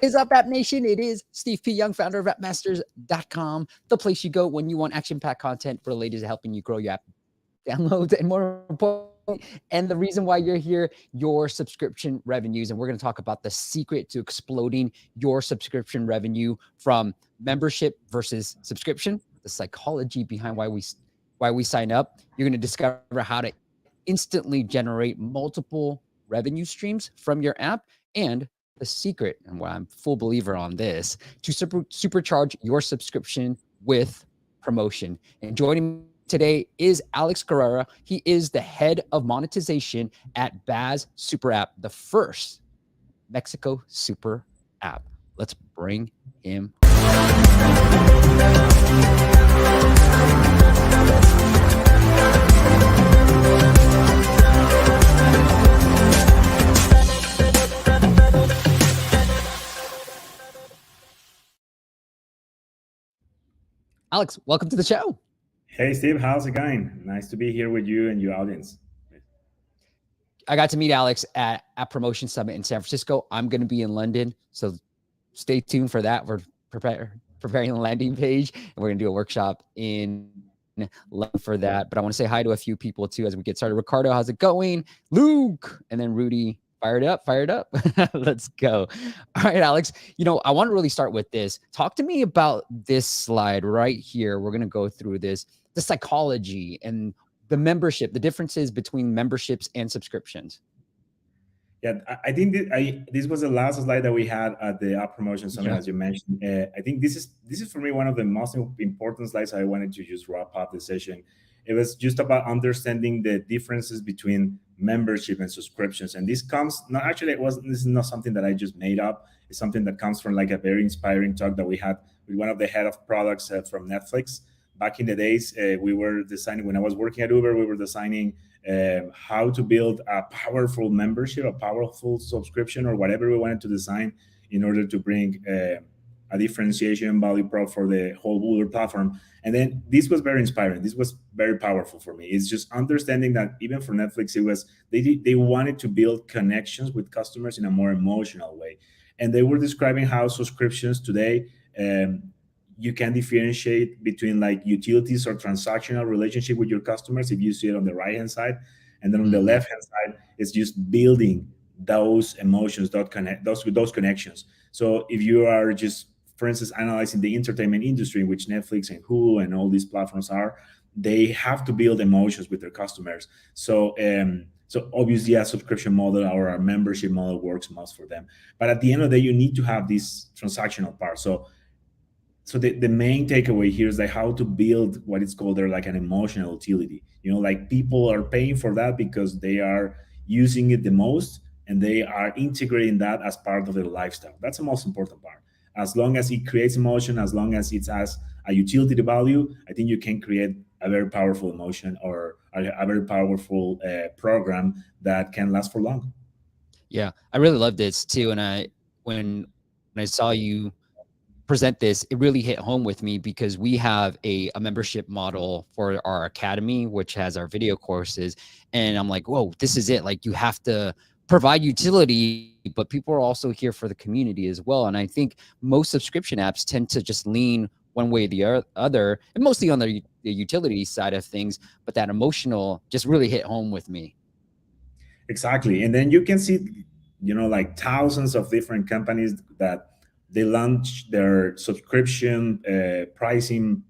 is up, App Nation? It is Steve P. Young, founder of appmasters.com, the place you go when you want action-packed content related to helping you grow your app downloads, and more importantly, and the reason why you're here, your subscription revenues. And we're going to talk about the secret to exploding your subscription revenue from membership versus subscription, the psychology behind why we sign up. You're going to discover how to instantly generate multiple revenue streams from your app, and the secret, and what I'm full believer on this, to supercharge your subscription with promotion. And joining me today is Alex Guerra. He is the head of monetization at Baz SuperApp, the first Mexico super app. Let's bring him. Alex, welcome to the show. Hey, Steve, how's it going? Nice to be here with you and your audience. I got to meet Alex at Promotion Summit in San Francisco. I'm going to be in London, so stay tuned for that. We're preparing the landing page, and we're going to do a workshop in London for that. But I want to say hi to a few people too as we get started. Ricardo, how's it going? Luke, and then Rudy. Fired up. Let's go. All right, Alex, I want to really start with this. Talk to me about this slide right here. We're going to go through this, the psychology and the membership, the differences between memberships and subscriptions. Yeah, I think this was the last slide that we had at the App Promotion Summit, as you mentioned. I think this is for me one of the most important slides. I wanted to just wrap up the session. It was just about understanding the differences between membership and subscriptions. And this comes, this is not something that I just made up. It's something that comes from like a very inspiring talk that we had with one of the head of products from Netflix. Back in the days, we were designing, when I was working at Uber, we were designing how to build a powerful membership, a powerful subscription, or whatever we wanted to design in order to bring a differentiation value prop for the whole Uber platform. And then this was very inspiring. This was very powerful for me. It's just understanding that even for Netflix, they wanted to build connections with customers in a more emotional way. And they were describing how subscriptions today, you can differentiate between like utilities or transactional relationship with your customers if you see it on the right-hand side. And then on the left-hand side, it's just building those emotions, those connections. So if you are just, for instance, analyzing the entertainment industry, which Netflix and Hulu and all these platforms are, they have to build emotions with their customers. So obviously a subscription model or a membership model works most for them. But at the end of the day, you need to have this transactional part. So the main takeaway here is like how to build what is called there like an emotional utility. Like people are paying for that because they are using it the most and they are integrating that as part of their lifestyle. That's the most important part. As long as it creates emotion, as long as it has a utility value, I think you can create a very powerful emotion or a very powerful program that can last for long. Yeah, I really love this too. And when I saw you present this, it really hit home with me because we have a membership model for our academy, which has our video courses. And I'm like, whoa, this is it. Like you have to provide utility, but people are also here for the community as well. And I think most subscription apps tend to just lean one way or the other, and mostly on the utility side of things, but that emotional just really hit home with me. Exactly. And then you can see, like thousands of different companies that they launch their subscription pricing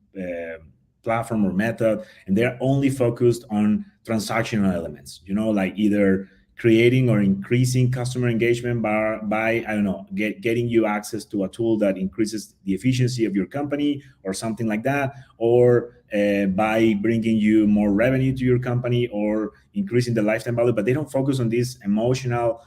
platform or method, and they're only focused on transactional elements, like either creating or increasing customer engagement by I don't know, getting you access to a tool that increases the efficiency of your company or something like that, or by bringing you more revenue to your company or increasing the lifetime value. But they don't focus on these emotional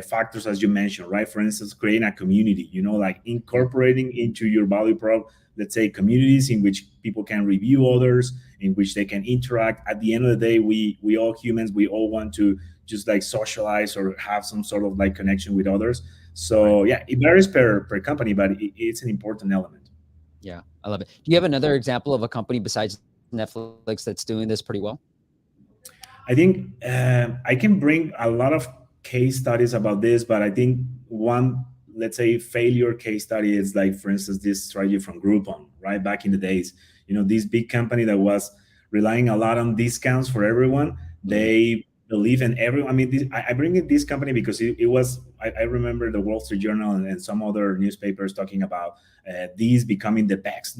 factors, as you mentioned, right? For instance, creating a community, like incorporating into your value prop, let's say communities in which people can review others, in which they can interact. At the end of the day, we all humans, we all want to just like socialize or have some sort of like connection with others. So yeah, it varies per company, but it's an important element. Yeah, I love it. Do you have another example of a company besides Netflix that's doing this pretty well? I think I can bring a lot of case studies about this, but I think one let's say failure case study is like, for instance, this strategy from Groupon, right? Back in the days, this big company that was relying a lot on discounts for everyone. Mhm. They believe in everyone. I mean, I bring in this company because it was, I remember the Wall Street Journal and some other newspapers talking about these becoming the best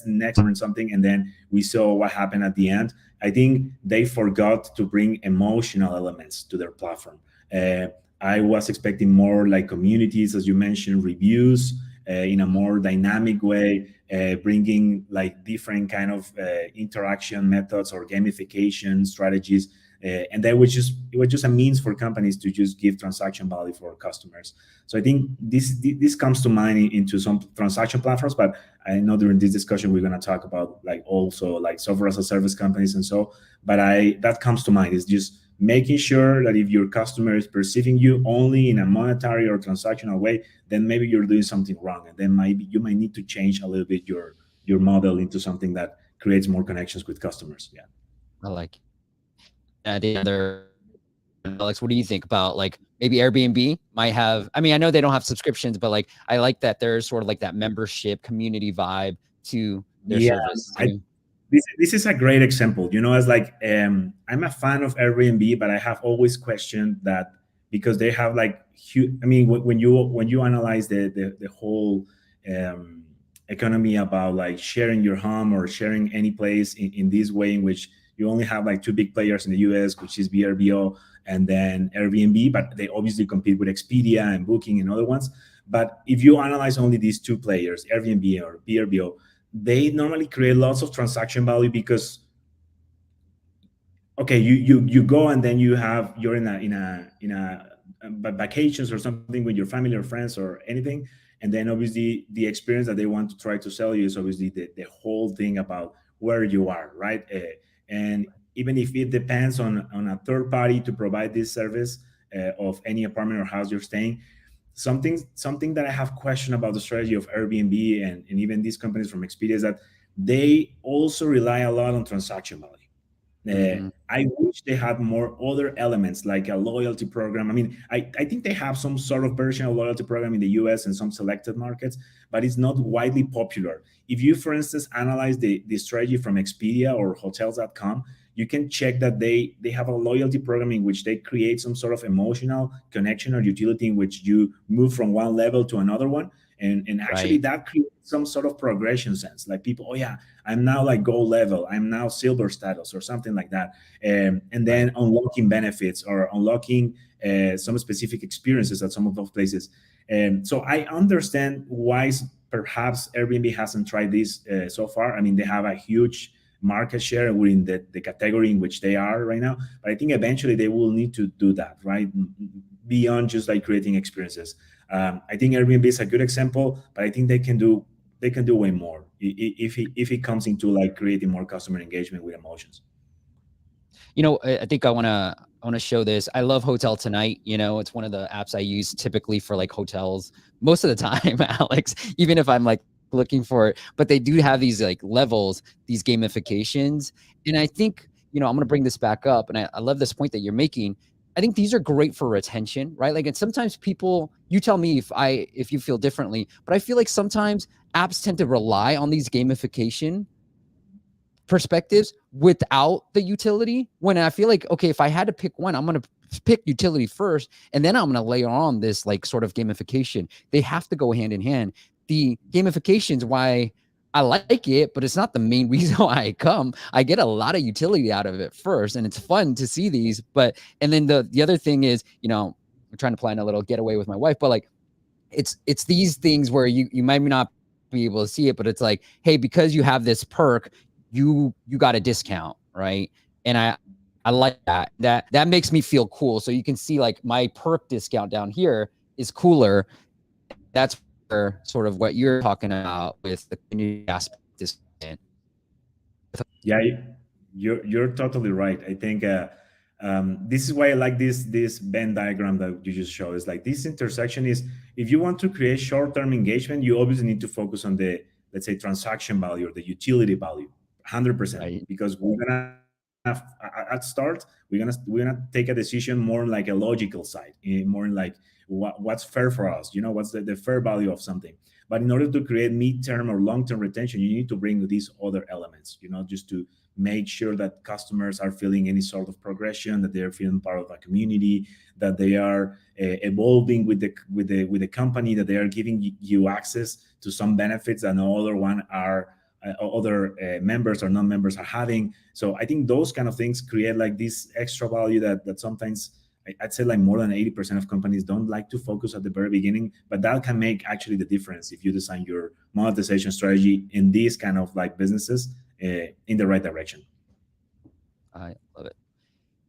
next platform and something. And then we saw what happened at the end. I think they forgot to bring emotional elements to their platform. Uh, I was expecting more like communities, as you mentioned, reviews in a more dynamic way, bringing like different kind of interaction methods or gamification strategies. And that was just it was just a means for companies to just give transaction value for customers. So I think this comes to mind into some transaction platforms, but I know during this discussion we're going to talk about like also like software as a service companies and so. But that comes to mind is just making sure that if your customer is perceiving you only in a monetary or transactional way, then maybe you're doing something wrong, and then maybe you might need to change a little bit your model into something that creates more connections with customers. Yeah. I like it. I think Alex, what do you think about like maybe Airbnb might have? I mean, I know they don't have subscriptions, but like I like that there's sort of like that membership community vibe to their Yeah, service I too. this is a great example. As like I'm a fan of Airbnb, but I have always questioned that because they have like huge. I mean, when you analyze the whole um, economy about like sharing your home or sharing any place in this way, in which you only have like two big players in the U.S., which is VRBO and then Airbnb, but they obviously compete with Expedia and Booking and other ones. But if you analyze only these two players, Airbnb or VRBO, they normally create lots of transaction value because okay, you go and then you're in a vacations or something with your family or friends or anything, and then obviously the experience that they want to try to sell you is obviously the whole thing about where you are, right? And even if it depends on a third party to provide this service of any apartment or house you're staying, something that I have questioned about the strategy of Airbnb and even these companies from Expedia is that they also rely a lot on transaction value. Mm-hmm. I wish they had more other elements like a loyalty program. I mean, I think they have some sort of version of loyalty program in the US and some selected markets, but it's not widely popular. If you, for instance, analyze the strategy from Expedia or hotels.com, you can check that they have a loyalty program in which they create some sort of emotional connection or utility in which you move from one level to another one. And actually Right. that creates some sort of progression sense. Like people, oh yeah, I'm now like gold level, I'm now silver status or something like that. And Right. then unlocking benefits or unlocking some specific experiences at some of those places. So I understand why perhaps Airbnb hasn't tried this so far. I mean, they have a huge market share within the category in which they are right now. But I think eventually they will need to do that, right? Beyond just like creating experiences. I think Airbnb is a good example, but I think they can do way more if it comes into like creating more customer engagement with emotions. I think I want to show this. I love Hotel Tonight. It's one of the apps I use typically for like hotels most of the time, Alex, even if I'm like looking for it. But they do have these like levels, these gamifications. And I think, I'm going to bring this back up. And I love this point that you're making. I think these are great for retention, right? Like, and sometimes people, you tell me if you feel differently, but I feel like sometimes apps tend to rely on these gamification perspectives without the utility, when I feel like, okay, if I had to pick one, I'm going to pick utility first, and then I'm going to layer on this like sort of gamification. They have to go hand in hand. The gamification's why I like it, but it's not the main reason why I come. I get a lot of utility out of it first, and it's fun to see these. But and then the other thing is, I'm trying to plan a little getaway with my wife, but like it's these things where you might not be able to see it, but it's like, hey, because you have this perk, you got a discount, right? And I like that makes me feel cool. So you can see like my perk discount down here is cooler. That's where sort of what you're talking about with the community aspect is. Yeah, you're totally right. I think this is why I like this Venn diagram that you just showed. Is like this intersection is, if you want to create short-term engagement, you obviously need to focus on the, let's say, transaction value or the utility value, 100%, Right. because we're gonna at start we're gonna take a decision more like a logical side, more like what's fair for us, what's the fair value of something. But in order to create midterm or long-term retention, you need to bring these other elements, just to make sure that customers are feeling any sort of progression, that they're feeling part of a community, that they are evolving with the company, that they are giving you access to some benefits that no other one are other members or non-members are having. So I think those kind of things create like this extra value that sometimes I'd say like more than 80% of companies don't like to focus at the very beginning, but that can make actually the difference if you design your monetization strategy in these kind of like businesses in the right direction. I love it.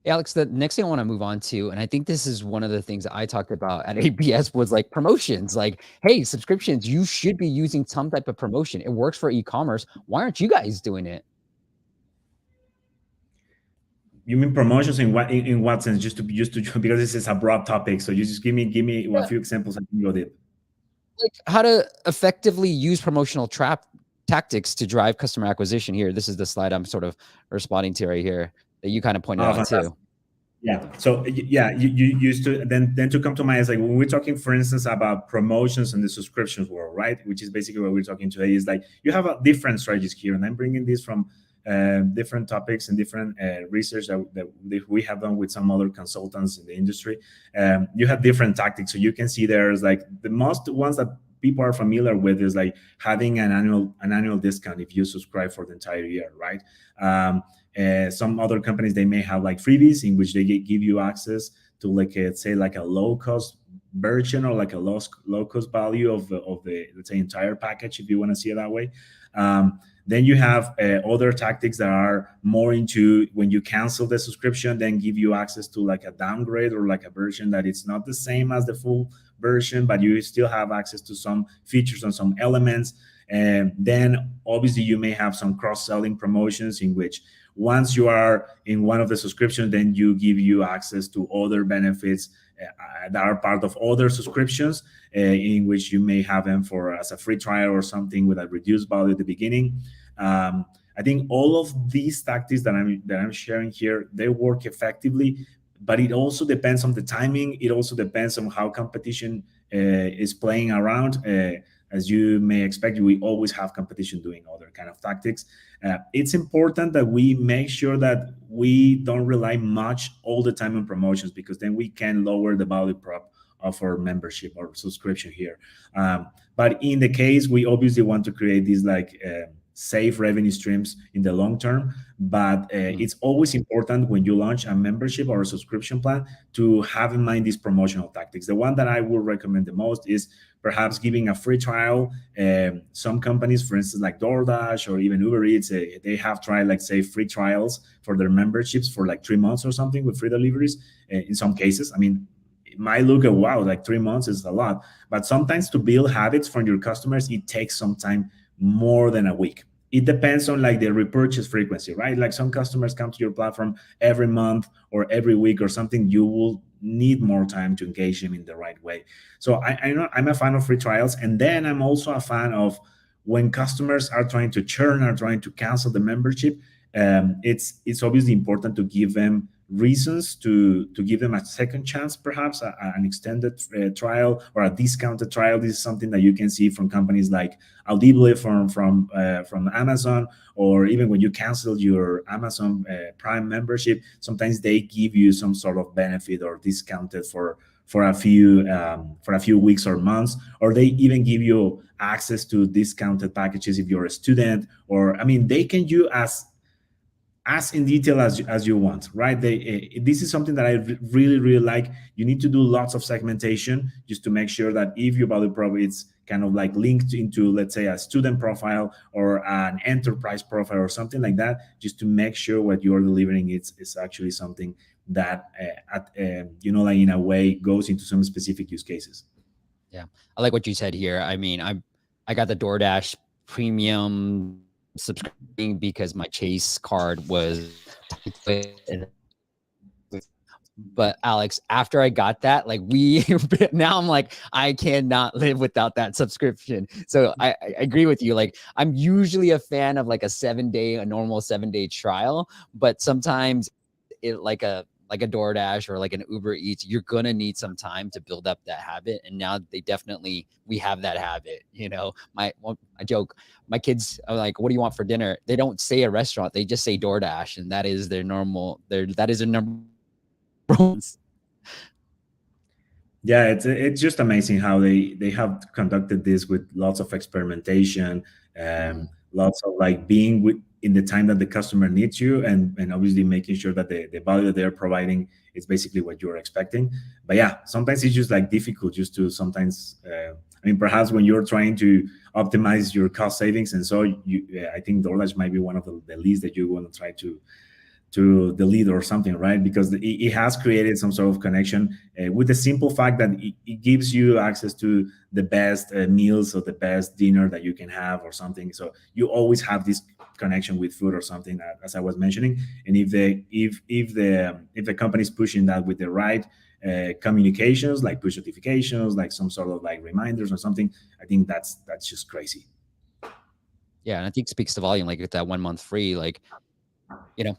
Hey, Alex, the next thing I want to move on to, and I think this is one of the things that I talked about at ABS was like promotions. Like, hey, subscriptions, you should be using some type of promotion. It works for e-commerce. Why aren't you guys doing it? You mean promotions in what sense? Just to because this is a broad topic, so you just give me a few examples I can go deep. Like how to effectively use promotional tactics to drive customer acquisition. Here, this is the slide I'm sort of responding to right here that you kind of pointed out Fantastic. too. Yeah. So yeah, you used to then to come to mind is like when we're talking, for instance, about promotions in the subscriptions world, right? Which is basically what we're talking today. Is like you have different strategies here, and I'm bringing this from different topics and different research that we have done with some other consultants in the industry. You have different tactics, so you can see there's like the most ones that people are familiar with is like having an annual discount if you subscribe for the entire year, right? Some other companies, they may have like freebies in which they give you access to like say like a low cost version or like a low cost value of the let's say entire package, if you want to see it that way. Then you have other tactics that are more into when you cancel the subscription, then give you access to like a downgrade or like a version that it's not the same as the full version, but you still have access to some features and some elements. And then obviously you may have some cross-selling promotions in which once you are in one of the subscriptions, then give you access to other benefits that are part of other subscriptions, in which you may have them for as a free trial or something with a reduced value at the beginning. I think all of these tactics that I'm sharing here, they work effectively, but it also depends on the timing. It also depends on how competition is playing around. As you may expect, we always have competition doing other kind of tactics. It's important that we make sure that we don't rely much all the time on promotions, because then we can lower the value prop of our membership or subscription here. But in the case, we obviously want to create these like safe revenue streams in the long term. But it's always important when you launch a membership or a subscription plan to have in mind these promotional tactics. The one that I would recommend the most is perhaps giving a free trial. Some companies, for instance, like DoorDash or even Uber Eats, they have tried like say free trials for their memberships for like 3 months or something with free deliveries. In some cases, I mean, it might look at wow, like 3 months is a lot, but sometimes to build habits from your customers, it takes some time, more than a week. It depends on like the repurchase frequency, right? Like some customers come to your platform every month or every week or something. You will need more time to engage them in the right way. So I know I'm a fan of free trials, and then I'm also a fan of when customers are trying to churn, are trying to cancel the membership. It's obviously important to give them reasons to give them a second chance, perhaps an extended trial or a discounted trial. This is something that you can see from companies like Audible from Amazon, or even when you cancel your Amazon Prime membership, sometimes they give you some sort of benefit or discounted for a few weeks or months, or they even give you access to discounted packages if you're a student. Or I mean, they can do as in detail as you want, right? This is something that I really like. You need to do lots of segmentation just to make sure that if your value prop is kind of like linked into, let's say, a student profile or an enterprise profile or something like that, just to make sure what you're delivering is actually something that like in a way goes into some specific use cases. Yeah, I like what you said here. I mean, I got the DoorDash premium subscription because my Chase card was tied to it, and But Alex, after I got that, like we now I'm like, I cannot live without that subscription. So I agree with you. Like I'm usually a fan of like a normal 7-day trial, but sometimes it like a DoorDash or like an Uber Eats, you're gonna need some time to build up that habit. And now we have that habit. I joke, my kids are like, "What do you want for dinner?" They don't say a restaurant; they just say DoorDash, and that is their number Yeah, it's just amazing how they have conducted this with lots of experimentation, Mhm. lots of like being with in the time that the customer needs you, and obviously making sure that the value that they're providing is basically what you're expecting. But yeah, sometimes it's just like difficult just to sometimes. I mean, perhaps when you're trying to optimize your cost savings, and so I think DoorDash might be one of the least that you want to try to delete or something, right? Because it has created some sort of connection with the simple fact that it gives you access to the best meals or the best dinner that you can have or something. So you always have this connection with food or something, as I was mentioning. And if the company is pushing that with the right communications, like push notifications, like some sort of like reminders or something, I think that's just crazy. Yeah, and I think speaks to volume, like, with that 1 month free, like, you know,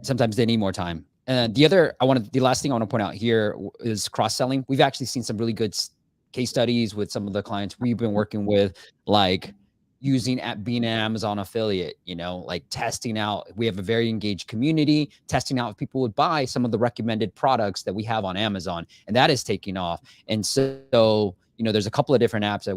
sometimes they need more time. And the last thing I wanna point out here is cross-selling. We've actually seen some really good case studies with some of the clients we've been working with, like, being an Amazon affiliate, like, testing out we have a very engaged community, testing out if people would buy some of the recommended products that we have on Amazon, and that is taking off. And so, there's a couple of different apps that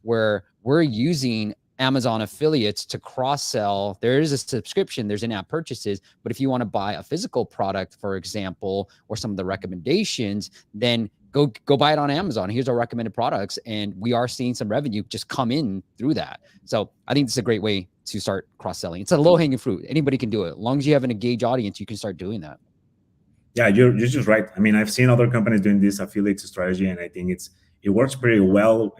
where we're using Amazon affiliates to cross sell. There is a subscription, there's in app purchases, but if you want to buy a physical product, for example, or some of the recommendations, then go buy it on Amazon. Here's our recommended products, and we are seeing some revenue just come in through that. So I think this is a great way to start cross selling. It's a low hanging fruit. Anybody can do it. As long as you have an engaged audience, you can start doing that. Yeah, you're just right. I mean, I've seen other companies doing this affiliate strategy, and I think it works pretty well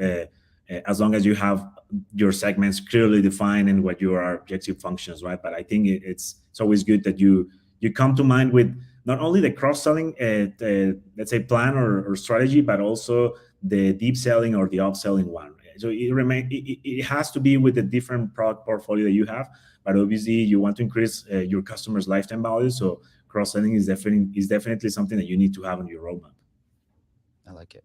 as long as you have your segments clearly defined and what your objective functions, right? But I think it's always good that you come to mind with not only the cross selling, let's say plan or strategy, but also the deep selling or the upselling one. So it has to be with the different product portfolio that you have, but obviously you want to increase your customers' lifetime value. So cross selling is definitely something that you need to have on your roadmap. I like it.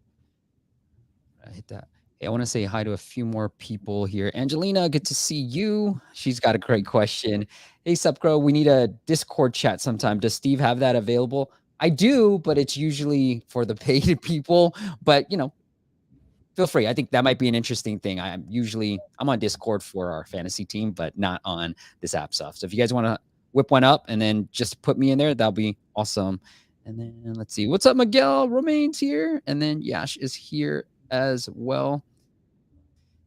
I hit that. Hey, I want to say hi to a few more people here. Angelina, good to see you. She's got a great question. Hey, Supgro, we need a Discord chat sometime. Does Steve have that available? I do, but it's usually for the paid people. But feel free. I think that might be an interesting thing. I'm on Discord for our fantasy team, but not on this app stuff. So if you guys want to whip one up and then just put me in there, that'll be awesome. And then let's see. What's up, Miguel? Romain's here. And then Yash is here as well.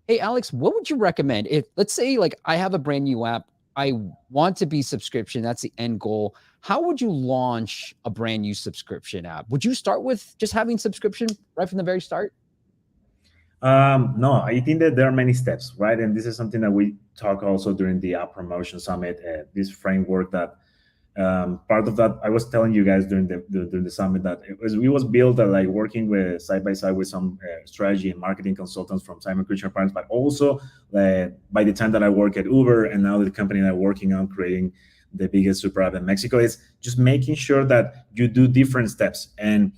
Hey, Alex, what would you recommend if, let's say, like I have a brand new app, I want to be subscription, that's the end goal. How would you launch a brand new subscription app? Would you start with just having subscription right from the very start? No, I think that there are many steps, right? And this is something that we talk also during the App Promotion Summit. This framework that part of that I was telling you guys during the summit that it was built like working with side by side with some strategy and marketing consultants from Simon Kucher Partners, but also by the time that I work at Uber and now the company that I'm working on creating the biggest super app in Mexico is just making sure that you do different steps. And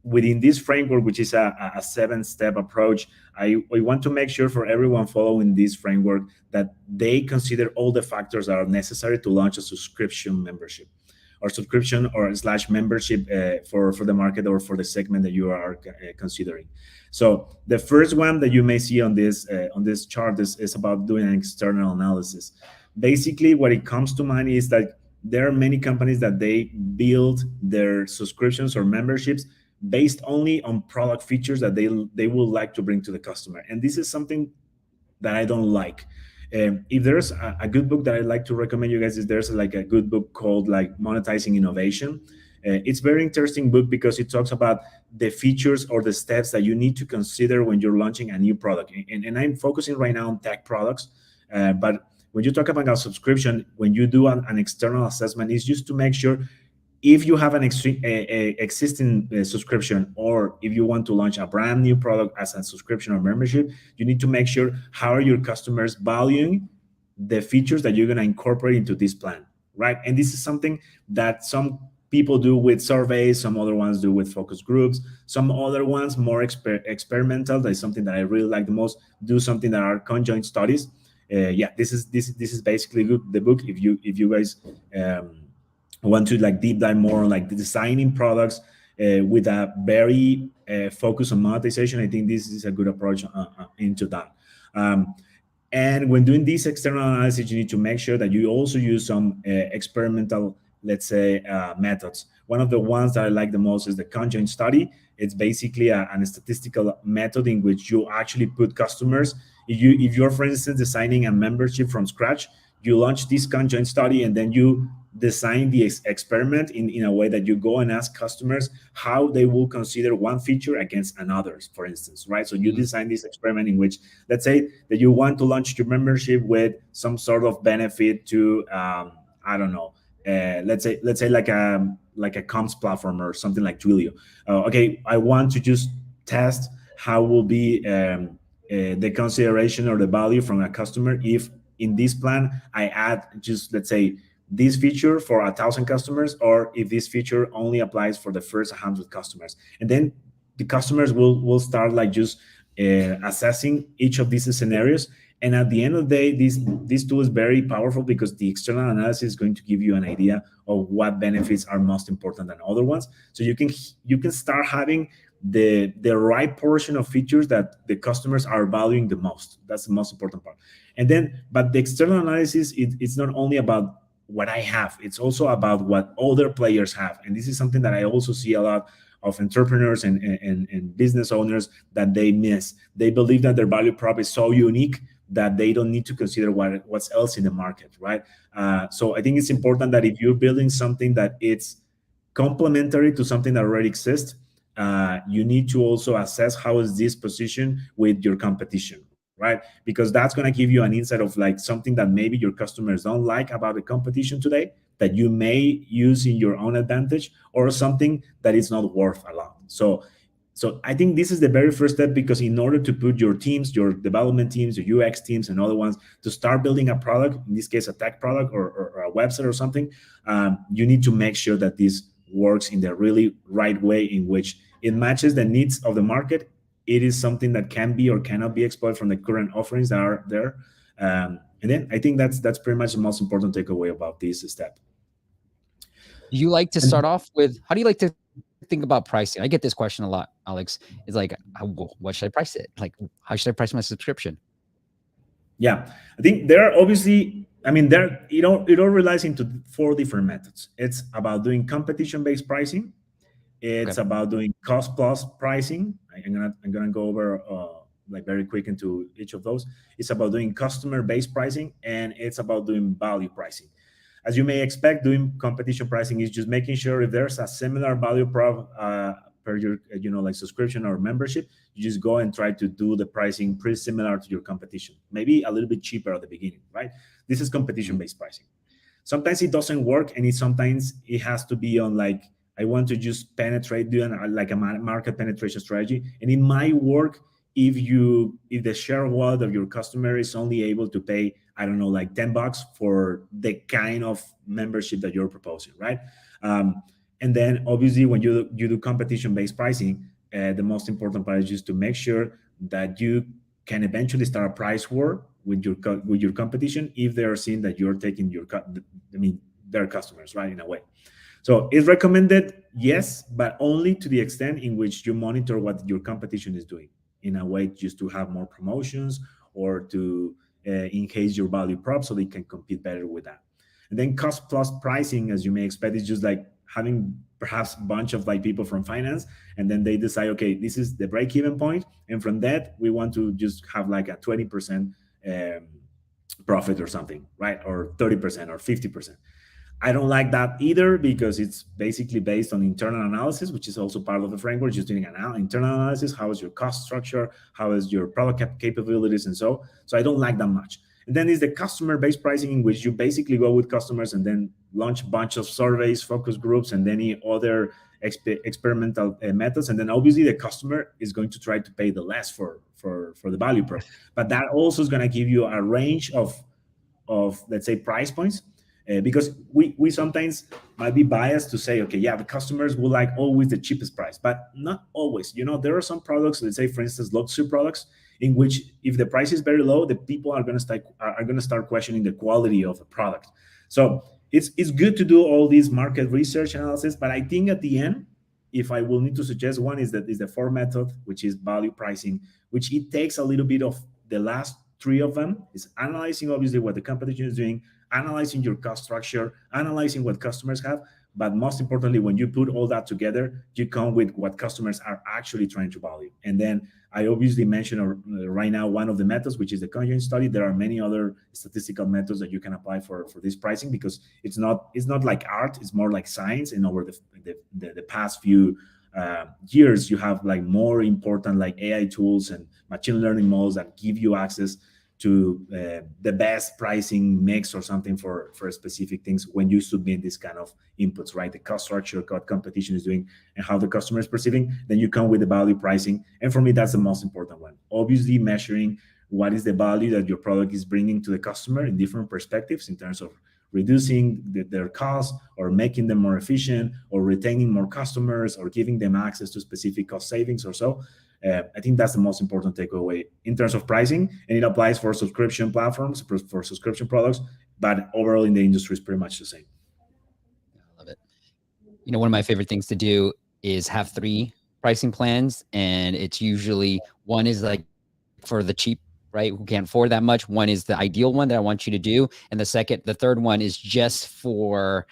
within this framework, which is a 7-step approach, I want to make sure for everyone following this framework that they consider all the factors that are necessary to launch a subscription membership or subscription or slash membership for the market or for the segment that you are considering. So the first one that you may see on this chart is about doing an external analysis. Basically, what it comes to mind is that there are many companies that they build their subscriptions or memberships based only on product features that they would like to bring to the customer. And this is something that I don't like. If there's a good book that I'd like to recommend you guys, is there's like a good book called like Monetizing Innovation. It's very interesting book because it talks about the features or the steps that you need to consider when you're launching a new product. And I'm focusing right now on tech products, but when you talk about a subscription, when you do an external assessment, it's just to make sure if you have an existing subscription, or if you want to launch a brand new product as a subscription or membership, you need to make sure how are your customers valuing the features that you're going to incorporate into this plan, right? And this is something that some people do with surveys, some other ones do with focus groups, some other ones more experimental. That is something that I really like the most. Do something that are conjoint studies. Yeah, this is basically the book. If you guys want to like deep dive more on like the designing products with a very focus on monetization, I think this is a good approach into that. And when doing this external analysis, you need to make sure that you also use some experimental, let's say, methods. One of the ones that I like the most is the conjoint study. It's basically a statistical method in which you actually put customers. If you're, for instance, designing a membership from scratch, you launch this conjoint study, and then you design the experiment in a way that you go and ask customers how they will consider one feature against another, for instance, right? So you design this experiment in which, let's say that you want to launch your membership with some sort of benefit to, I don't know, let's say like a comms platform or something like Twilio. Okay, I want to just test how will be the consideration or the value from a customer if in this plan I add just, let's say, this feature for 1,000 customers, or if this feature only applies for the first 100 customers. And then the customers will start like just assessing each of these scenarios. And at the end of the day, this tool is very powerful because the external analysis is going to give you an idea of what benefits are most important than other ones. So you can start having the right portion of features that the customers are valuing the most. That's the most important part. And then, but the external analysis, it's not only about what I have, it's also about what other players have. And this is something that I also see a lot of entrepreneurs and business owners that they miss. They believe that their value prop is so unique that they don't need to consider what's else in the market, right? So I think it's important that if you're building something that it's complementary to something that already exists, you need to also assess how is this position with your competition, right? Because that's going to give you an insight of like something that maybe your customers don't like about the competition today that you may use in your own advantage, or something that is not worth a lot. So I think this is the very first step, because in order to put your teams, your development teams, your UX teams, and other ones to start building a product, in this case, a tech product or a website or something, you need to make sure that this works in the really right way in which it matches the needs of the market. It is something that can be or cannot be exploited from the current offerings that are there. And then I think that's pretty much the most important takeaway about this step. You like to start off with, how do you like to think about pricing? I get this question a lot, Alex. It's like, what should I price it? Like, how should I price my subscription? Yeah, I think there are obviously, I mean, there it all relies into 4 different methods. It's about doing competition-based pricing. It's about doing cost plus pricing. I'm gonna go over like very quick into each of those. It's about doing customer-based pricing, and it's about doing value pricing. As you may expect, doing competition pricing is just making sure if there's a similar value prop per your, like subscription or membership, you just go and try to do the pricing pretty similar to your competition, maybe a little bit cheaper at the beginning, right? This is competition-based pricing. Sometimes it doesn't work, and sometimes it has to be on like, I want to just penetrate, do like a market penetration strategy, and it might work if the share of wallet of your customer is only able to pay, I don't know, like $10 for the kind of membership that you're proposing, right? And then obviously when you do competition-based pricing, the most important part is just to make sure that you can eventually start a price war with your competition if they are seeing that you're taking their customers, right, in a way. So it's recommended, yes, but only to the extent in which you monitor what your competition is doing, in a way just to have more promotions or to enhance your value prop so they can compete better with that. And then cost plus pricing, as you may expect, is just like having perhaps a bunch of like people from finance, and then they decide, okay, this is the break-even point, and from that we want to just have like a 20% profit or something, right? Or 30% or 50%. I don't like that either, because it's basically based on internal analysis, which is also part of the framework, just doing an internal analysis. How is your cost structure? How is your product capabilities? And so I don't like that much. And then is the customer-based pricing, in which you basically go with customers and then launch a bunch of surveys, focus groups, and any other experimental methods. And then obviously the customer is going to try to pay the less for the value prop. But that also is going to give you a range of let's say price points, because we sometimes might be biased to say, okay, yeah, the customers will like always the cheapest price, but not always. There are some products, let's say for instance luxury products, in which if the price is very low, the people are going to start questioning the quality of the product. So it's good to do all these market research analysis, but I think at the end, if I will need to suggest one, is the four method, which is value pricing, which it takes a little bit of the last three of them. Is analyzing obviously what the competition is doing, analyzing your cost structure, analyzing what customers have, but most importantly, when you put all that together, you come with what customers are actually trying to value. And then I obviously mentioned right now one of the methods, which is the conjoint study. There are many other statistical methods that you can apply for this pricing, because it's not like art, it's more like science. And over the past few years, you have like more important like AI tools and machine learning models that give you access to the best pricing mix or something for specific things when you submit this kind of inputs, right? The cost structure, what competition is doing, and how the customer is perceiving. Then you come with the value pricing. And for me, that's the most important one. Obviously, measuring what is the value that your product is bringing to the customer in different perspectives, in terms of reducing their costs, or making them more efficient, or retaining more customers, or giving them access to specific cost savings or so. I think that's the most important takeaway in terms of pricing, and it applies for subscription platforms, for subscription products, but overall in the industry is pretty much the same. I love it. One of my favorite things to do is have 3 pricing plans, and it's usually one is like for the cheap, right? Who can't afford that much. One is the ideal one that I want you to do, and the third one is just for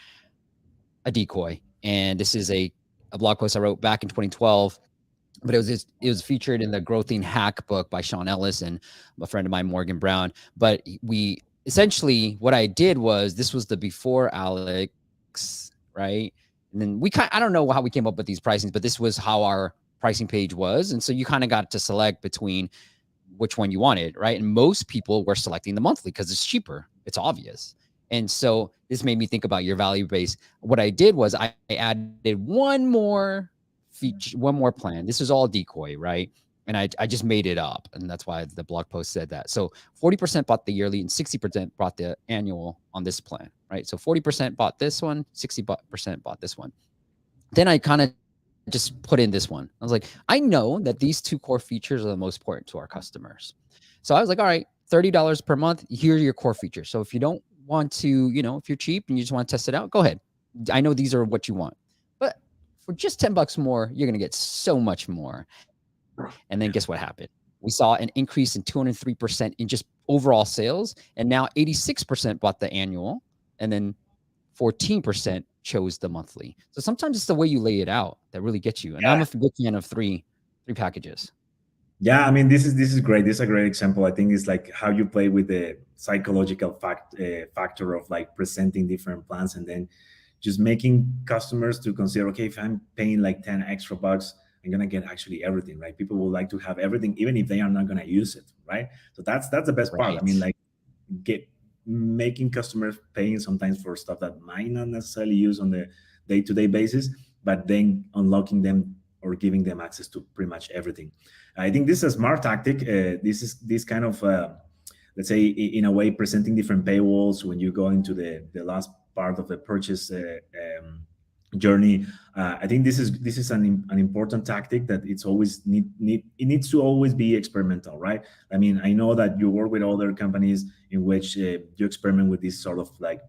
a decoy. And this is a blog post I wrote back in 2012. But it was featured in the Growthing Hack book by Sean Ellis and a friend of mine, Morgan Brown. But we essentially, what I did was, this was the before Alex, right? And then I don't know how we came up with these pricings, but this was how our pricing page was. And so you kind of got to select between which one you wanted, right? And most people were selecting the monthly because it's cheaper. It's obvious. And so this made me think about your value base. What I did was I added one more feature, one more plan. This is all decoy, right? And I just made it up. And that's why the blog post said that. So 40% bought the yearly and 60% bought the annual on this plan, right? So 40% bought this one, 60% bought this one. Then I kind of just put in this one. I was like, I know that these 2 core features are the most important to our customers. So I was like, all right, $30 per month, here are your core features. So if you don't want to, if you're cheap and you just want to test it out, go ahead. I know these are what you want. But for just $10 more, you're going to get so much more. And then guess what happened? We saw an increase in 203% in just overall sales. And now 86% bought the annual, and then 14% chose the monthly. So sometimes it's the way you lay it out that really gets you. And I'm a big fan of three packages. Yeah, I mean, this is great. This is a great example. I think it's like how you play with the psychological factor of like presenting different plans, and then just making customers to consider, okay, if I'm paying like 10 extra bucks, I'm gonna get actually everything, right? People would like to have everything, even if they are not gonna use it, right? So that's the best part. I mean, like making customers paying sometimes for stuff that might not necessarily use on the day-to-day basis, but then unlocking them or giving them access to pretty much everything. I think this is a smart tactic. This kind of let's say in a way presenting different paywalls when you go into the last part of the purchase journey. I think this is an important tactic that it's always it needs to always be experimental, right? I mean, I know that you work with other companies in which you experiment with this sort of like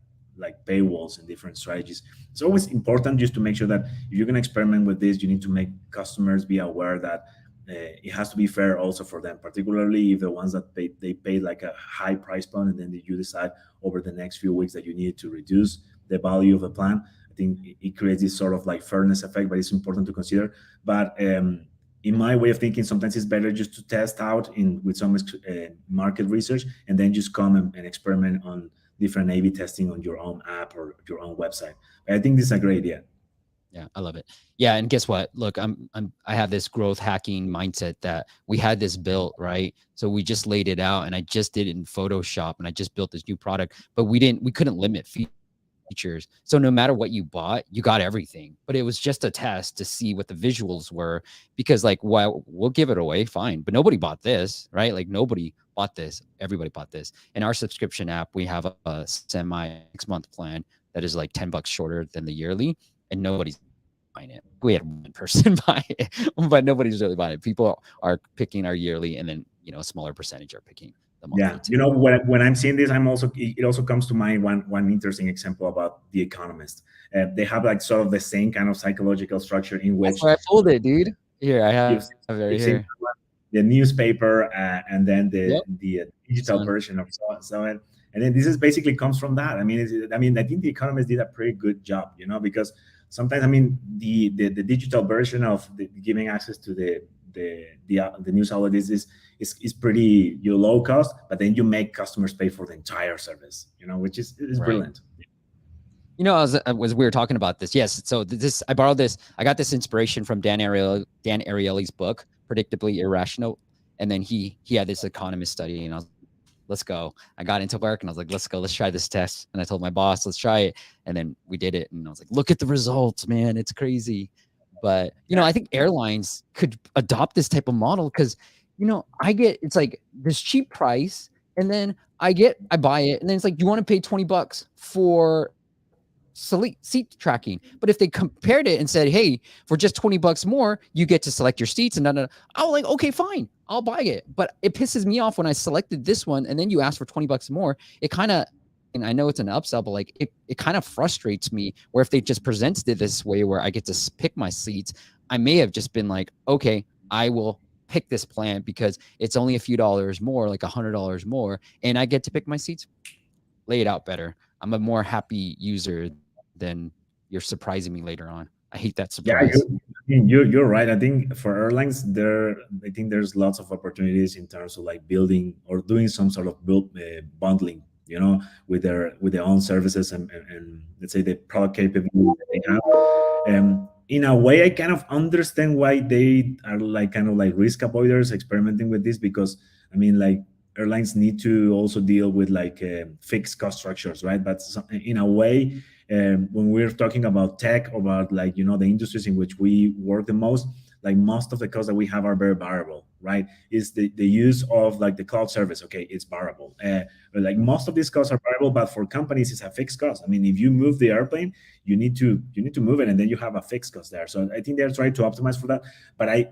paywalls and different strategies. It's always important just to make sure that if you're going to experiment with this, you need to make customers be aware that it has to be fair also for them, particularly if the ones that they pay like a high price point, and then you decide over the next few weeks that you need to reduce the value of the plan. I think it creates this sort of like fairness effect, but it's important to consider. But in my way of thinking, sometimes it's better just to test out with some market research, and then just come and experiment on different A/B testing on your own app or your own website. I think this is a great idea. Yeah, I love it. Yeah, and guess what? Look, I have this growth hacking mindset that we had this built, right? So we just laid it out and I just did it in Photoshop and I just built this new product, but we couldn't limit features. So no matter what you bought, you got everything. But it was just a test to see what the visuals were because like well, we'll give it away, fine. But nobody bought this, right? Like nobody bought this. Everybody bought this. In our subscription app, we have a semi 6-month plan that is like $10 shorter than the yearly and nobody's buying it. We had one person buy it, but nobody's really buying it. People are picking our yearly, and then a smaller percentage are picking the monthly Yeah, too. you know, when I'm seeing this, I'm also it also comes to mind one interesting example about The Economist. They have like sort of the same kind of psychological structure in That's which where I pulled it, dude. Here, I have you've it right here. you've seen the newspaper and then Yep, the digital son. version of so and then this is basically comes from that. I mean, I think The Economist did a pretty good job, you know, because sometimes I mean the digital version of giving access to the news outlets is pretty low cost, but then you make customers pay for the entire service, you know, which is Right. brilliant. As we were talking about this, yes. So this, I borrowed this. I got this inspiration from Dan Ariely's book, Predictably Irrational, and then he had this economist study, and I was like, let's go. I got into work, and I was like, let's go, let's try this test. And I told my boss, let's try it, and then we did it, and I was like, look at the results, man, it's crazy. But Yeah, I think airlines could adopt this type of model because I get it's like this cheap price, and then I buy it, and then it's like, you want to pay $20 for seat tracking. But if they compared it and said, hey, for just $20 more, you get to select your seats and I was like, okay, fine, I'll buy it. But it pisses me off when I selected this one and then you ask for $20 more. It kind of, and I know it's an upsell, but like it kind of frustrates me where if they just presented it this way where I get to pick my seats, I may have just been like, okay, I will pick this plan because it's only a few dollars more, like $100 more, and I get to pick my seats, lay it out better. I'm a more happy user than you're surprising me later on. I hate that yeah, surprise. you're right. I think for airlines, I think there's lots of opportunities in terms of like building or doing some sort of bundling, you know, with their own services and let's say the product capability that they have. In a way, I kind of understand why they are like kind of like risk avoiders experimenting with this because I mean, like airlines need to also deal with like fixed cost structures, right? But in a way, when we're talking about tech or about like the industries in which we work the most, like most of the costs that we have are very variable, right? Is the use of like the cloud service, okay, it's variable. But like most of these costs are variable, but for companies it's a fixed cost. I mean, if you move the airplane, you need to move it, and then you have a fixed cost there. So I think they're trying to optimize for that. But I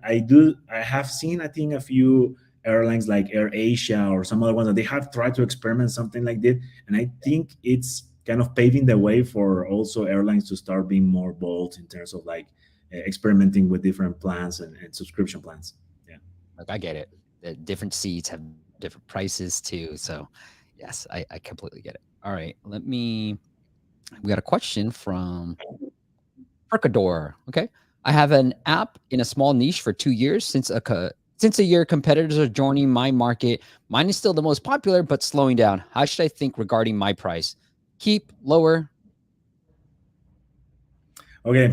have seen, I think, a few airlines like Air Asia or some other ones that they have tried to experiment something like this, and I think it's kind of paving the way for also airlines to start being more bold in terms of like experimenting with different plans and subscription plans. Yeah. Like I get it. The different seats have different prices too. So yes, I completely get it. All right. We got a question from Percador. Okay. I have an app in a small niche for 2 years. Since a year, competitors are joining my market. Mine is still the most popular, but slowing down. How should I think regarding my price? Keep lower. Okay.